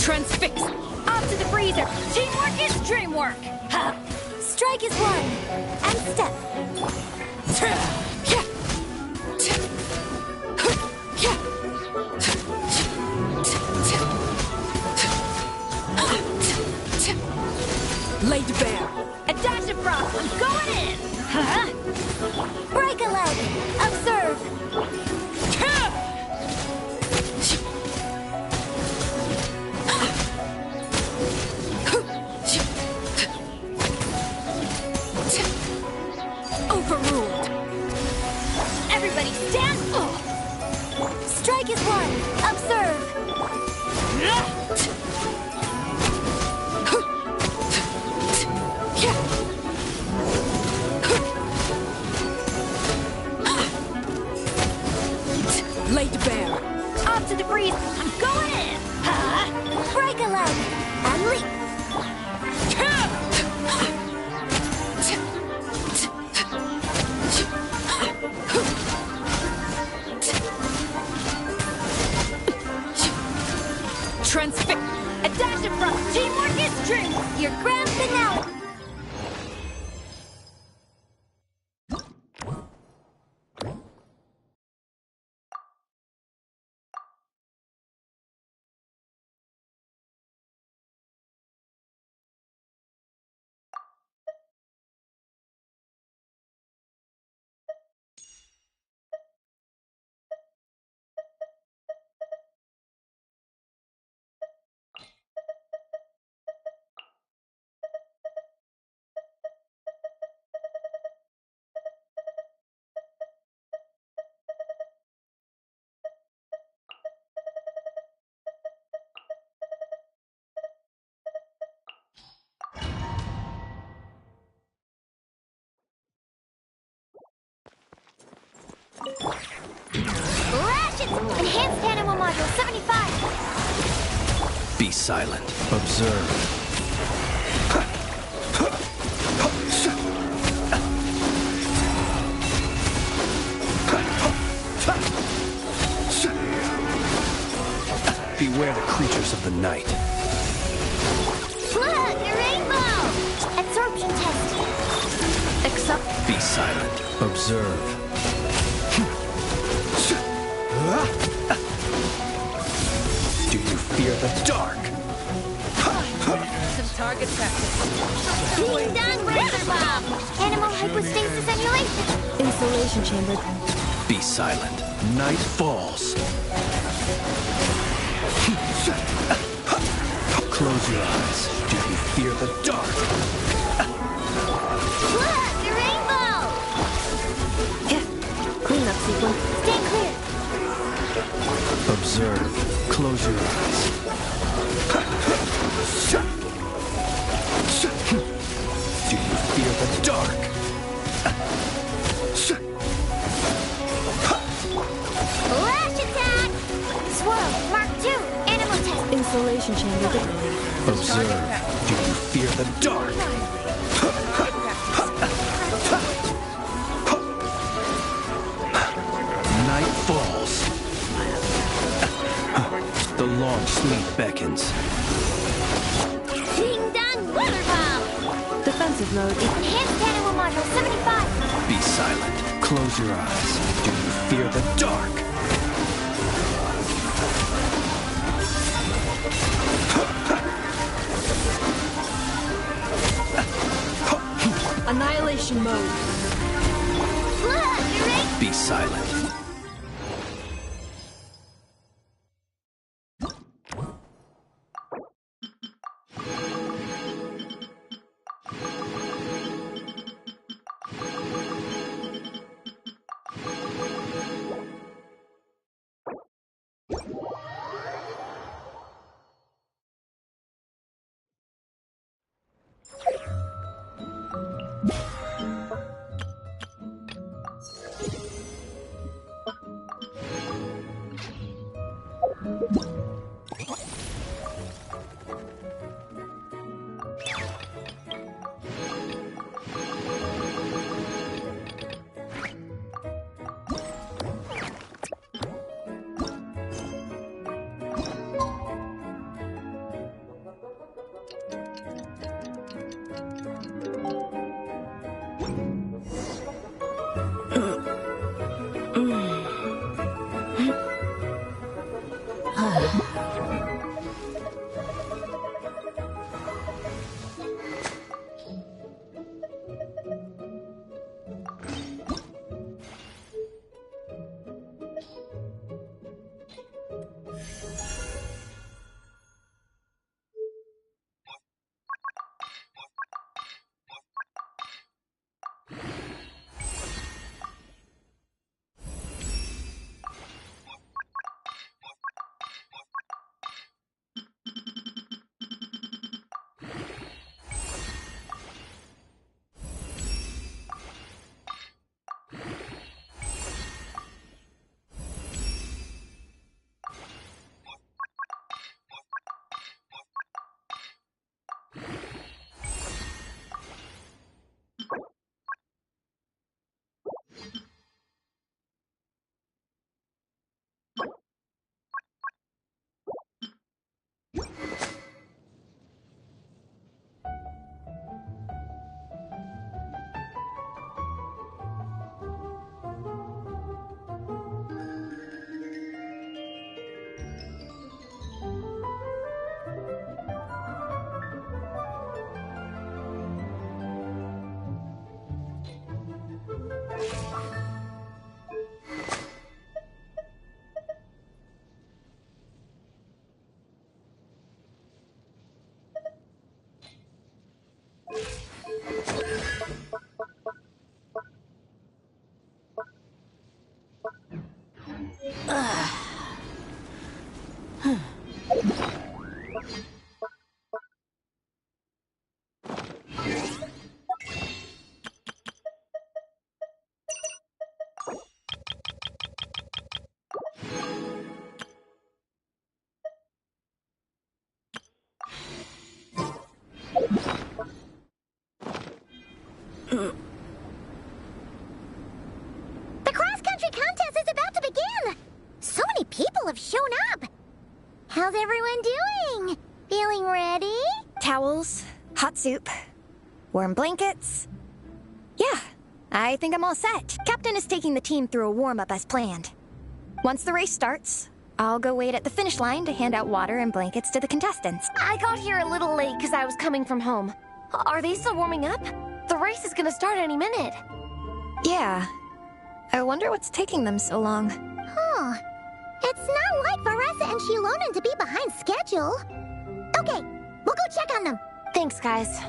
Speaker 10: Transfix. Up to the freezer. Teamwork is dreamwork.
Speaker 3: Ha! Strike is one! And step!
Speaker 17: Laid bare.
Speaker 10: A dash of frost. I'm going in. Huh?
Speaker 3: Break a leg! Observe!
Speaker 10: Overruled. Everybody stand.
Speaker 3: Strike is one! Observe!
Speaker 17: Laid bare.
Speaker 10: Up to the breeze. I'm going in. Huh?
Speaker 3: Break a leg! And leap!
Speaker 10: Transfix. A dash of frost. Teamwork is dream.
Speaker 3: Your grand finale! Ratchet! Enhanced Animal Module 75!
Speaker 16: Be silent. Observe. Beware the creatures of the night.
Speaker 3: Look! A rainbow! Absorption test. Accept.
Speaker 16: Be silent. Observe. Do you fear the dark?
Speaker 13: Some target practice.
Speaker 3: Ding dong razor bomb! Animal hypostasis annulation.
Speaker 5: Insulation chamber.
Speaker 16: Be silent. Night falls. Close your eyes. Do you fear the dark?
Speaker 3: Look! A rainbow!
Speaker 5: Cleanup sequence.
Speaker 3: Stay clear.
Speaker 16: Observe. Close your eyes. Do you fear the dark?
Speaker 3: Flash attack! Swirl, Mark 2, animal test.
Speaker 5: Insulation chamber.
Speaker 16: Observe. Do you fear the dark? Night falls. The long sleep beckons.
Speaker 3: Ding dong water bomb!
Speaker 5: Defensive mode.
Speaker 3: Enhanced Animal Module 75.
Speaker 16: Be silent. Close your eyes. Do you fear the dark?
Speaker 17: Annihilation mode.
Speaker 3: Look! A rainbow!
Speaker 16: Be silent.
Speaker 4: The cross-country contest is about to begin! So many people have shown up! How's everyone doing? Feeling ready?
Speaker 5: Towels, hot soup, warm blankets. Yeah, I think I'm all set. Captain is taking the team through a warm-up as planned. Once the race starts, I'll go wait at the finish line to hand out water and blankets to the contestants.
Speaker 9: I got here a little late because I was coming from home. Are they still warming up? The race is gonna start any minute.
Speaker 5: Yeah. I wonder what's taking them so long.
Speaker 4: Huh. It's not like Varessa and Shilonen to be behind schedule. Okay, we'll go check on them.
Speaker 9: Thanks, guys.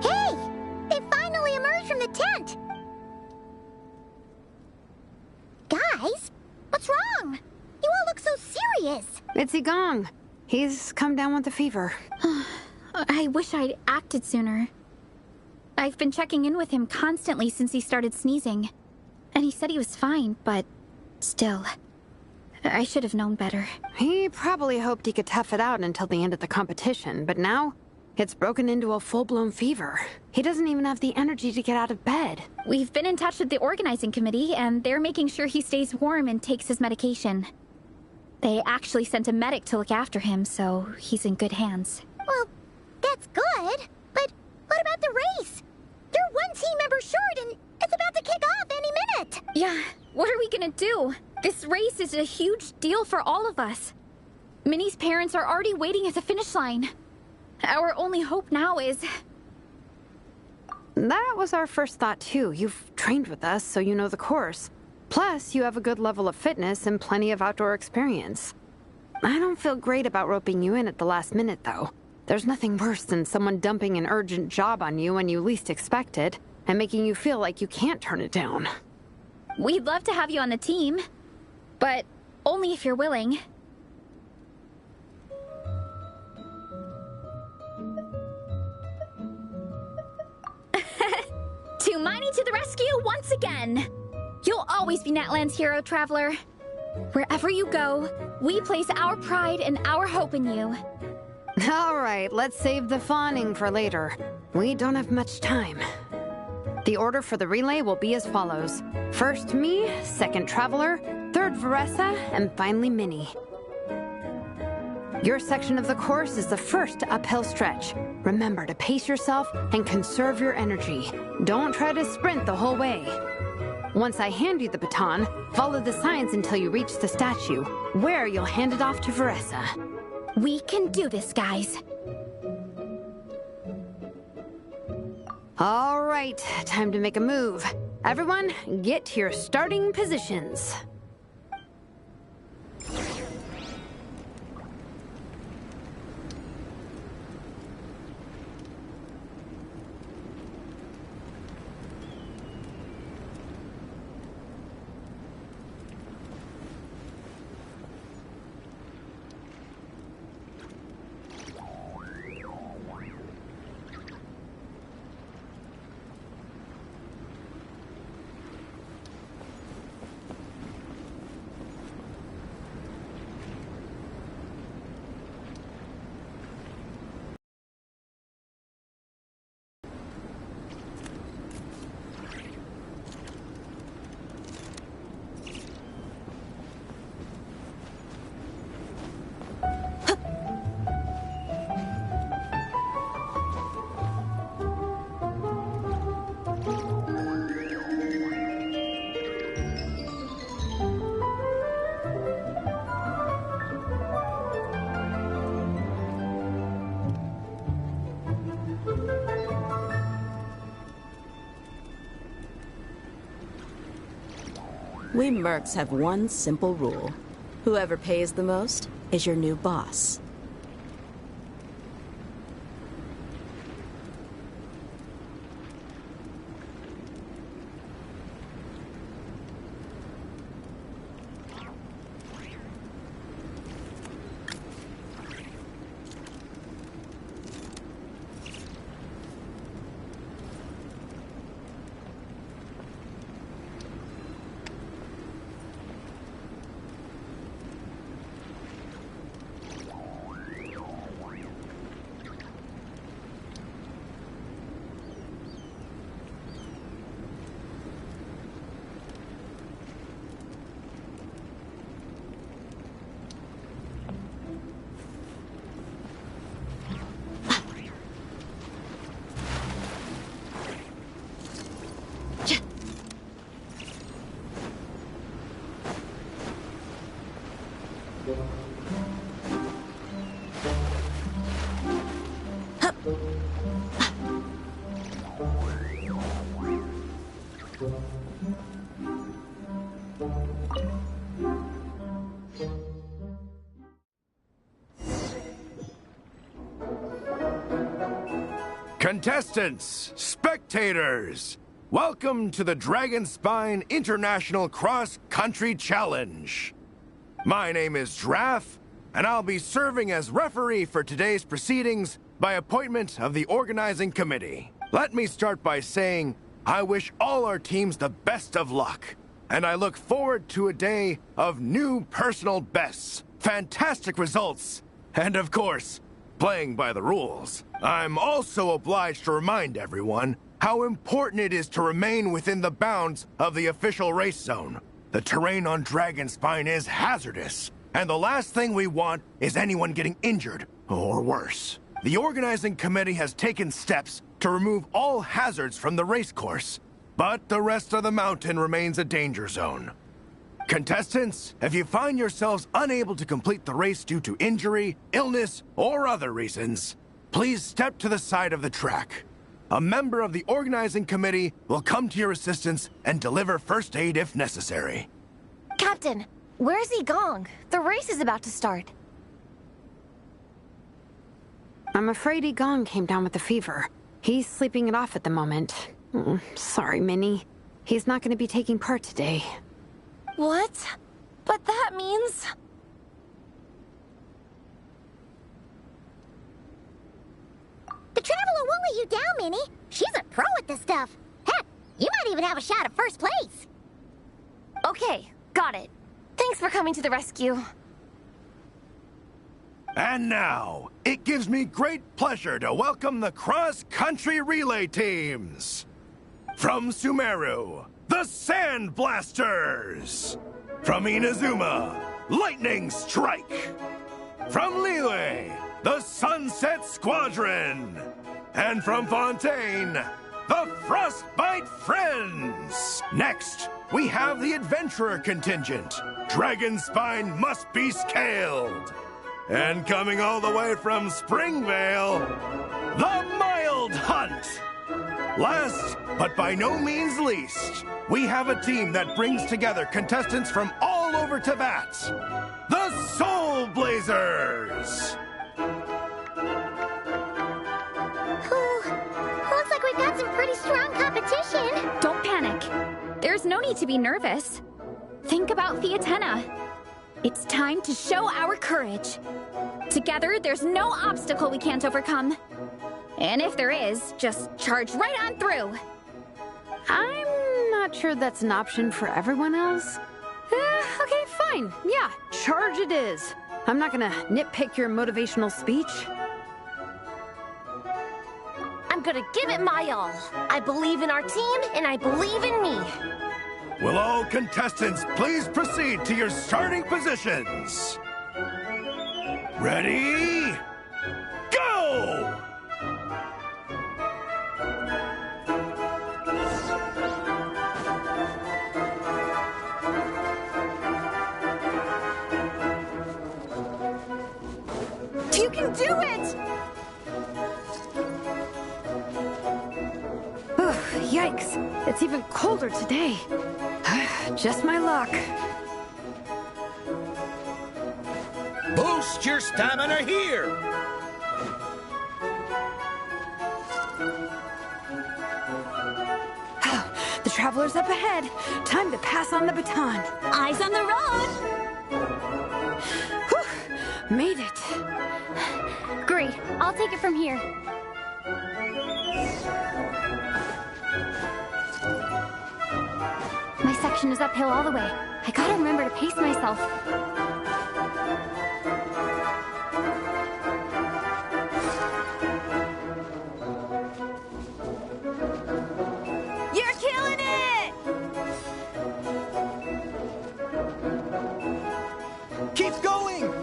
Speaker 4: Hey! They finally emerged from the tent! Guys, what's wrong? You all look so serious.
Speaker 8: It's Igong. He's come down with a fever.
Speaker 10: I wish I'd acted sooner. I've been checking in with him constantly since he started sneezing. And he said he was fine, but still. I should have known better.
Speaker 8: He probably hoped he could tough it out until the end of the competition, but now it's broken into a full-blown fever. He doesn't even have the energy to get out of bed.
Speaker 10: We've been in touch with the organizing committee, and they're making sure he stays warm and takes his medication. They actually sent a medic to look after him, so he's in good hands.
Speaker 4: Well, that's good, but what about the race? You're one team member short and it's about to kick off any minute.
Speaker 10: Yeah, what are we gonna do? This race is a huge deal for all of us. Minnie's parents are already waiting at the finish line. Our only hope now is...
Speaker 8: That was our first thought, too. You've trained with us, so you know the course. Plus, you have a good level of fitness and plenty of outdoor experience. I don't feel great about roping you in at the last minute, though. There's nothing worse than someone dumping an urgent job on you when you least expect it, and making you feel like you can't turn it down.
Speaker 10: We'd love to have you on the team, but only if you're willing. Tumaini to the rescue once again! You'll always be Natlan's hero, Traveler. Wherever you go, we place our pride and our hope in you.
Speaker 8: All right, let's save the fawning for later. We don't have much time. The order for the relay will be as follows. First me, second Traveler, third Veressa, and finally Minnie. Your section of the course is the first uphill stretch. Remember to pace yourself and conserve your energy. Don't try to sprint the whole way. Once I hand you the baton, follow the signs until you reach the statue, where you'll hand it off to Veressa.
Speaker 10: We can do this, guys.
Speaker 8: All right, time to make a move. Everyone, get to your starting positions.
Speaker 14: We mercs have one simple rule. Whoever pays the most is your new boss.
Speaker 18: Contestants, spectators, welcome to the Dragonspine International Cross Country Challenge. My name is Draff, and I'll be serving as referee for today's proceedings by appointment of the organizing committee. Let me start by saying I wish all our teams the best of luck, and I look forward to a day of new personal bests, fantastic results, and of course, playing by the rules. I'm also obliged to remind everyone how important it is to remain within the bounds of the official race zone. The terrain on Dragonspine is hazardous, and the last thing we want is anyone getting injured or worse. the organizing committee has taken steps to remove all hazards from the race course, but the rest of the mountain remains a danger zone. Contestants, if you find yourselves unable to complete the race due to injury, illness, or other reasons, please step to the side of the track. A member of the organizing committee will come to your assistance and deliver first aid if necessary.
Speaker 9: Captain, where's Gong? The race is about to start.
Speaker 8: I'm afraid Gong came down with a fever. He's sleeping it off at the moment. Sorry, Minnie. He's not going to be taking part today.
Speaker 9: What? But that means...
Speaker 4: The Traveler won't let you down, Minnie. She's a pro at this stuff. Heck, you might even have a shot at first place.
Speaker 9: Okay, got it. Thanks for coming to the rescue.
Speaker 18: And now, it gives me great pleasure to welcome the cross-country relay teams. From Sumeru, the Sand Blasters. From Inazuma, Lightning Strike. From Liyue, the Sunset Squadron. And from Fontaine, the Frostbite Friends. Next, we have the Adventurer contingent. Dragonspine must be scaled. And coming all the way from Springvale, the Mild Hunt. Last, but by no means least, we have a team that brings together contestants from all over Teyvat. The Soul Blazers!
Speaker 4: Looks like we've got some pretty strong competition.
Speaker 10: Don't panic. There's no need to be nervous. Think about Fiatenna. It's time to show our courage. Together, there's no obstacle we can't overcome. And if there is, just charge right on through.
Speaker 8: I'm not sure that's an option for everyone else. Okay, fine. Yeah, charge it is. I'm not gonna nitpick your motivational speech.
Speaker 9: I'm gonna give it my all. I believe in our team, and I believe in me.
Speaker 18: Will all contestants please proceed to your starting positions? Ready? Go!
Speaker 9: You can do it!
Speaker 8: Yikes! It's even colder today. Just my luck.
Speaker 1: Boost your stamina here!
Speaker 8: The Traveler's up ahead. Time to pass on the baton.
Speaker 3: Eyes on the road!
Speaker 8: Whew. Made it.
Speaker 3: Great. I'll take it from here. My section is uphill all the way. I gotta remember to pace myself.
Speaker 9: You're killing it!
Speaker 1: Keep going!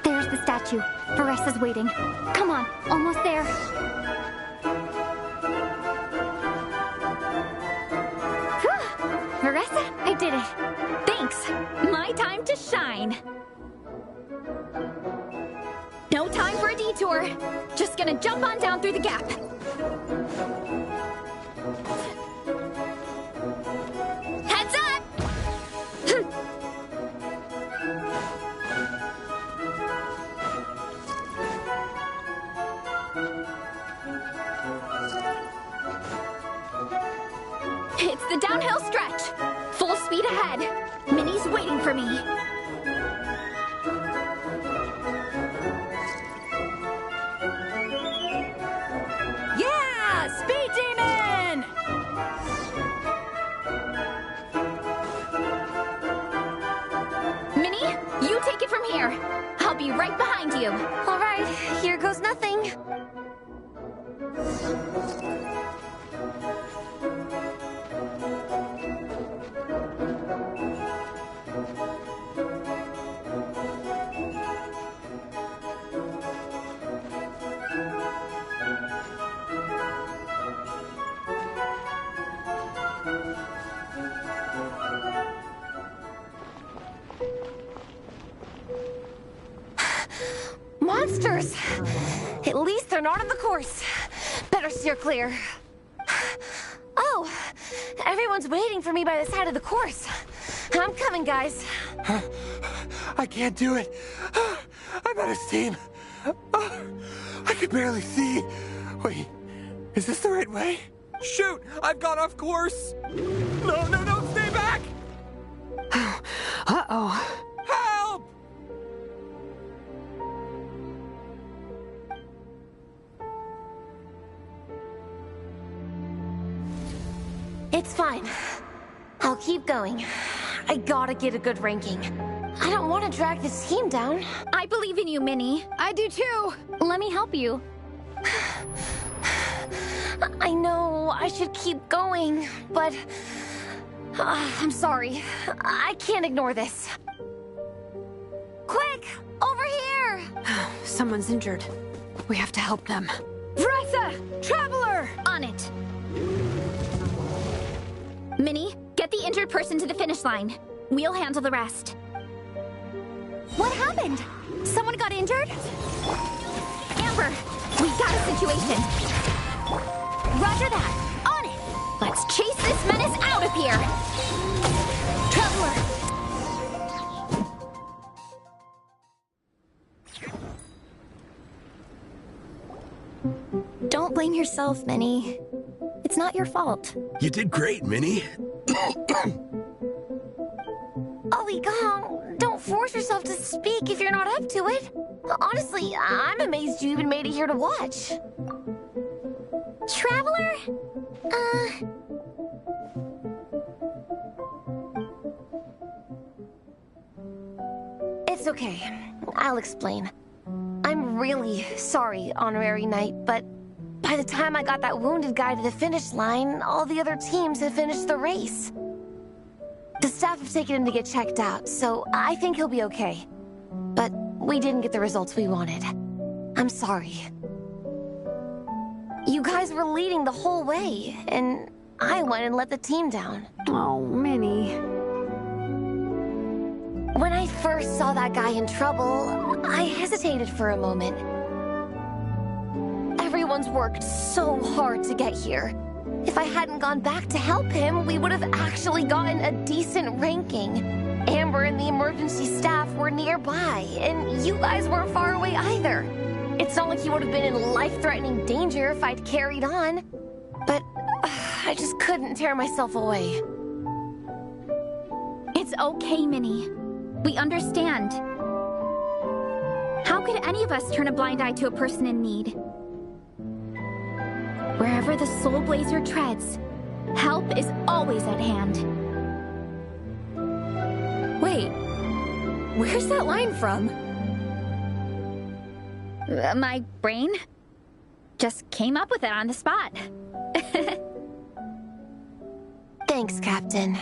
Speaker 3: There's the statue. Varesa's waiting. Come on, almost there. Whew! Varesa, I did it.
Speaker 10: Thanks. My time to shine. No time for a detour. Just gonna jump on down through the gap. Heads up! It's the downhill stretch. Full speed ahead. Minnie's waiting for me.
Speaker 13: Yeah! Speed Demon!
Speaker 9: monsters. At least they're not on the course. Better steer clear. Oh, everyone's waiting for me by the side of the course. I'm coming, guys.
Speaker 18: I can't do it. I'm out of steam. I can barely see. Wait, is this the right way? Shoot! I've gone off course! No, no, no! Stay back!
Speaker 8: Uh-oh.
Speaker 18: Help!
Speaker 9: It's fine. I'll keep going. I gotta get a good ranking. I don't want to drag this team down.
Speaker 10: I believe in you, Minnie.
Speaker 8: I do too.
Speaker 3: Let me help you.
Speaker 9: I know I should keep going, but I'm sorry. I can't ignore this. Quick, over here!
Speaker 8: Someone's injured. We have to help them.
Speaker 10: Vressa! Traveler! On it. Minnie, get the injured person to the finish line. We'll handle the rest.
Speaker 3: What happened? Someone got injured?
Speaker 10: Amber, we've got a situation. Roger that. On it. Let's chase this menace out of here. Traveler.
Speaker 5: Don't blame yourself, Minnie. It's not your fault.
Speaker 7: You did great, Minnie.
Speaker 9: Ollie Gong, don't force yourself to speak if you're not up to it. Honestly, I'm amazed you even made it here to watch.
Speaker 4: Traveler?
Speaker 9: It's okay. I'll explain. I'm really sorry, Honorary Knight, but by the time I got that wounded guy to the finish line, all the other teams had finished the race. The staff have taken him to get checked out, so I think he'll be okay. But we didn't get the results we wanted. I'm sorry. You guys were leading the whole way, and I went and let the team down.
Speaker 8: Oh, Minnie.
Speaker 9: When I first saw that guy in trouble, I hesitated for a moment. Everyone's worked so hard to get here. If I hadn't gone back to help him, we would have actually gotten a decent ranking. Amber and the emergency staff were nearby, and you guys weren't far away either. It's not like you would have been in life-threatening danger if I'd carried on. But I just couldn't tear myself away.
Speaker 10: It's okay, Minnie. We understand. How could any of us turn a blind eye to a person in need? Wherever the Soul Blazer treads, help is always at hand.
Speaker 14: Wait, where's that line from?
Speaker 10: My brain just came up with it on the spot.
Speaker 9: Thanks, Captain.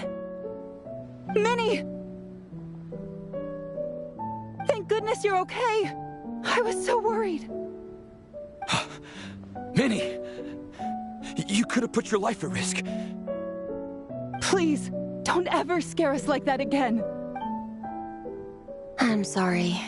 Speaker 11: Minnie! Thank goodness you're okay. I was so worried.
Speaker 18: Minnie! You could have put your life at risk.
Speaker 11: Please, don't ever scare us like that again.
Speaker 9: I'm sorry.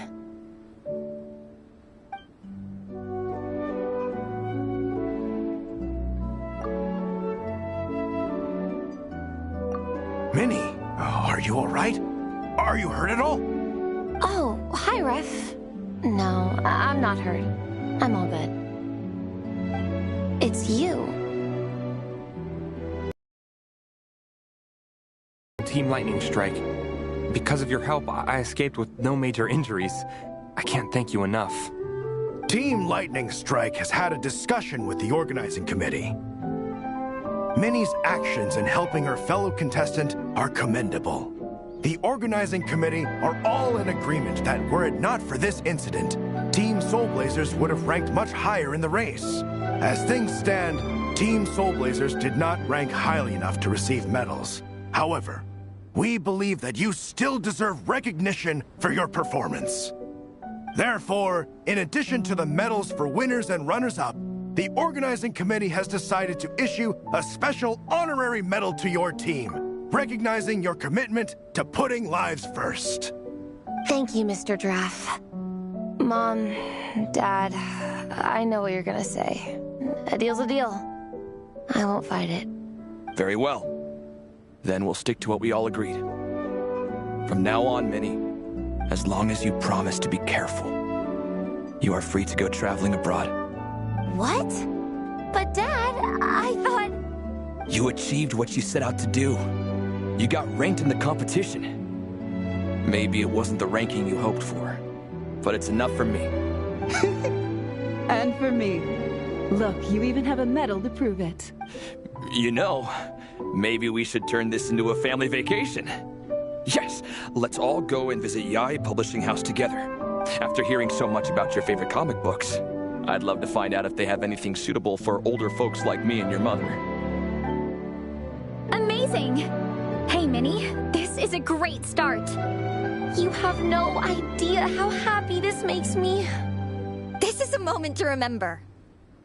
Speaker 18: Minnie, are you all right? Are you hurt at all?
Speaker 9: Oh, hi, Ref. No, I'm not hurt. I'm all good. It's you.
Speaker 19: Team Lightning Strike. Because of your help, I escaped with no major injuries. I can't thank you enough.
Speaker 18: Team Lightning Strike has had a discussion with the organizing committee. Minnie's actions in helping her fellow contestant are commendable. The organizing committee are all in agreement that were it not for this incident, Team Soul Blazers would have ranked much higher in the race. As things stand, Team Soul Blazers did not rank highly enough to receive medals. However, we believe that you still deserve recognition for your performance. Therefore, in addition to the medals for winners and runners-up, the organizing committee has decided to issue a special honorary medal to your team, recognizing your commitment to putting lives first.
Speaker 9: Thank you, Mr. Draff. Mom, Dad, I know what you're gonna say. A deal's a deal. I won't fight it.
Speaker 16: Very well. Then we'll stick to what we all agreed. From now on, Minnie, as long as you promise to be careful, you are free to go traveling abroad.
Speaker 9: What? But Dad, I thought...
Speaker 16: You achieved what you set out to do. You got ranked in the competition. Maybe it wasn't the ranking you hoped for, but it's enough for me.
Speaker 11: And for me. Look, you even have a medal to prove it.
Speaker 16: You know, maybe we should turn this into a family vacation. Yes, let's all go and visit Yai Publishing House together. After hearing so much about your favorite comic books, I'd love to find out if they have anything suitable for older folks like me and your mother.
Speaker 10: Amazing! Hey, Minnie, this is a great start.
Speaker 9: You have no idea how happy this makes me.
Speaker 5: This is a moment to remember.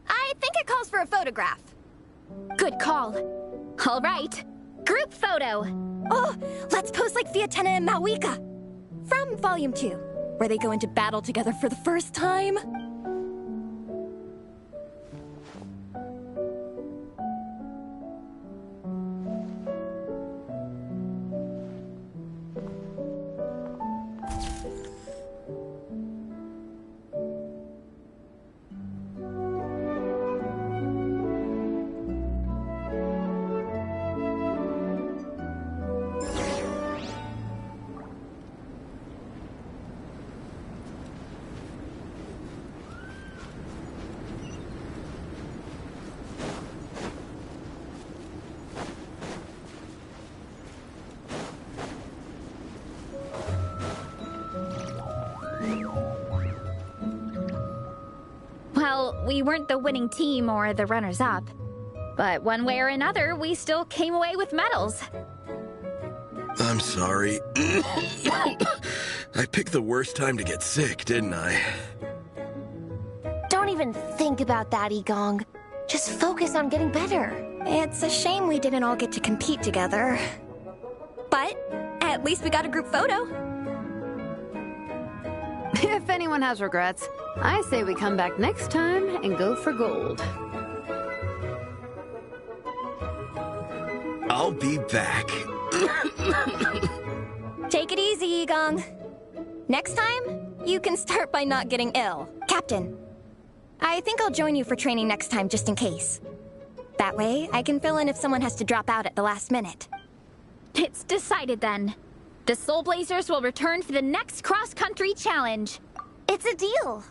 Speaker 5: I think it calls for a photograph.
Speaker 10: Good call. All right, group photo.
Speaker 5: Oh, let's pose like Fiatena and Mawika. From Volume 2, where they go into battle together for the first time.
Speaker 10: Well, we weren't the winning team or the runners-up. But one way or another, we still came away with medals.
Speaker 20: I'm sorry. I picked the worst time to get sick, didn't I?
Speaker 9: Don't even think about that, Igong. Just focus on getting better.
Speaker 5: It's a shame we didn't all get to compete together. But at least we got a group photo.
Speaker 8: If anyone has regrets, I say we come back next time and go for gold.
Speaker 20: I'll be back.
Speaker 5: Take it easy, Igong. Next time, you can start by not getting ill. Captain, I think I'll join you for training next time just in case. That way, I can fill in if someone has to drop out at the last minute.
Speaker 10: It's decided then. The Soul Blazers will return for the next cross-country challenge.
Speaker 9: It's a deal.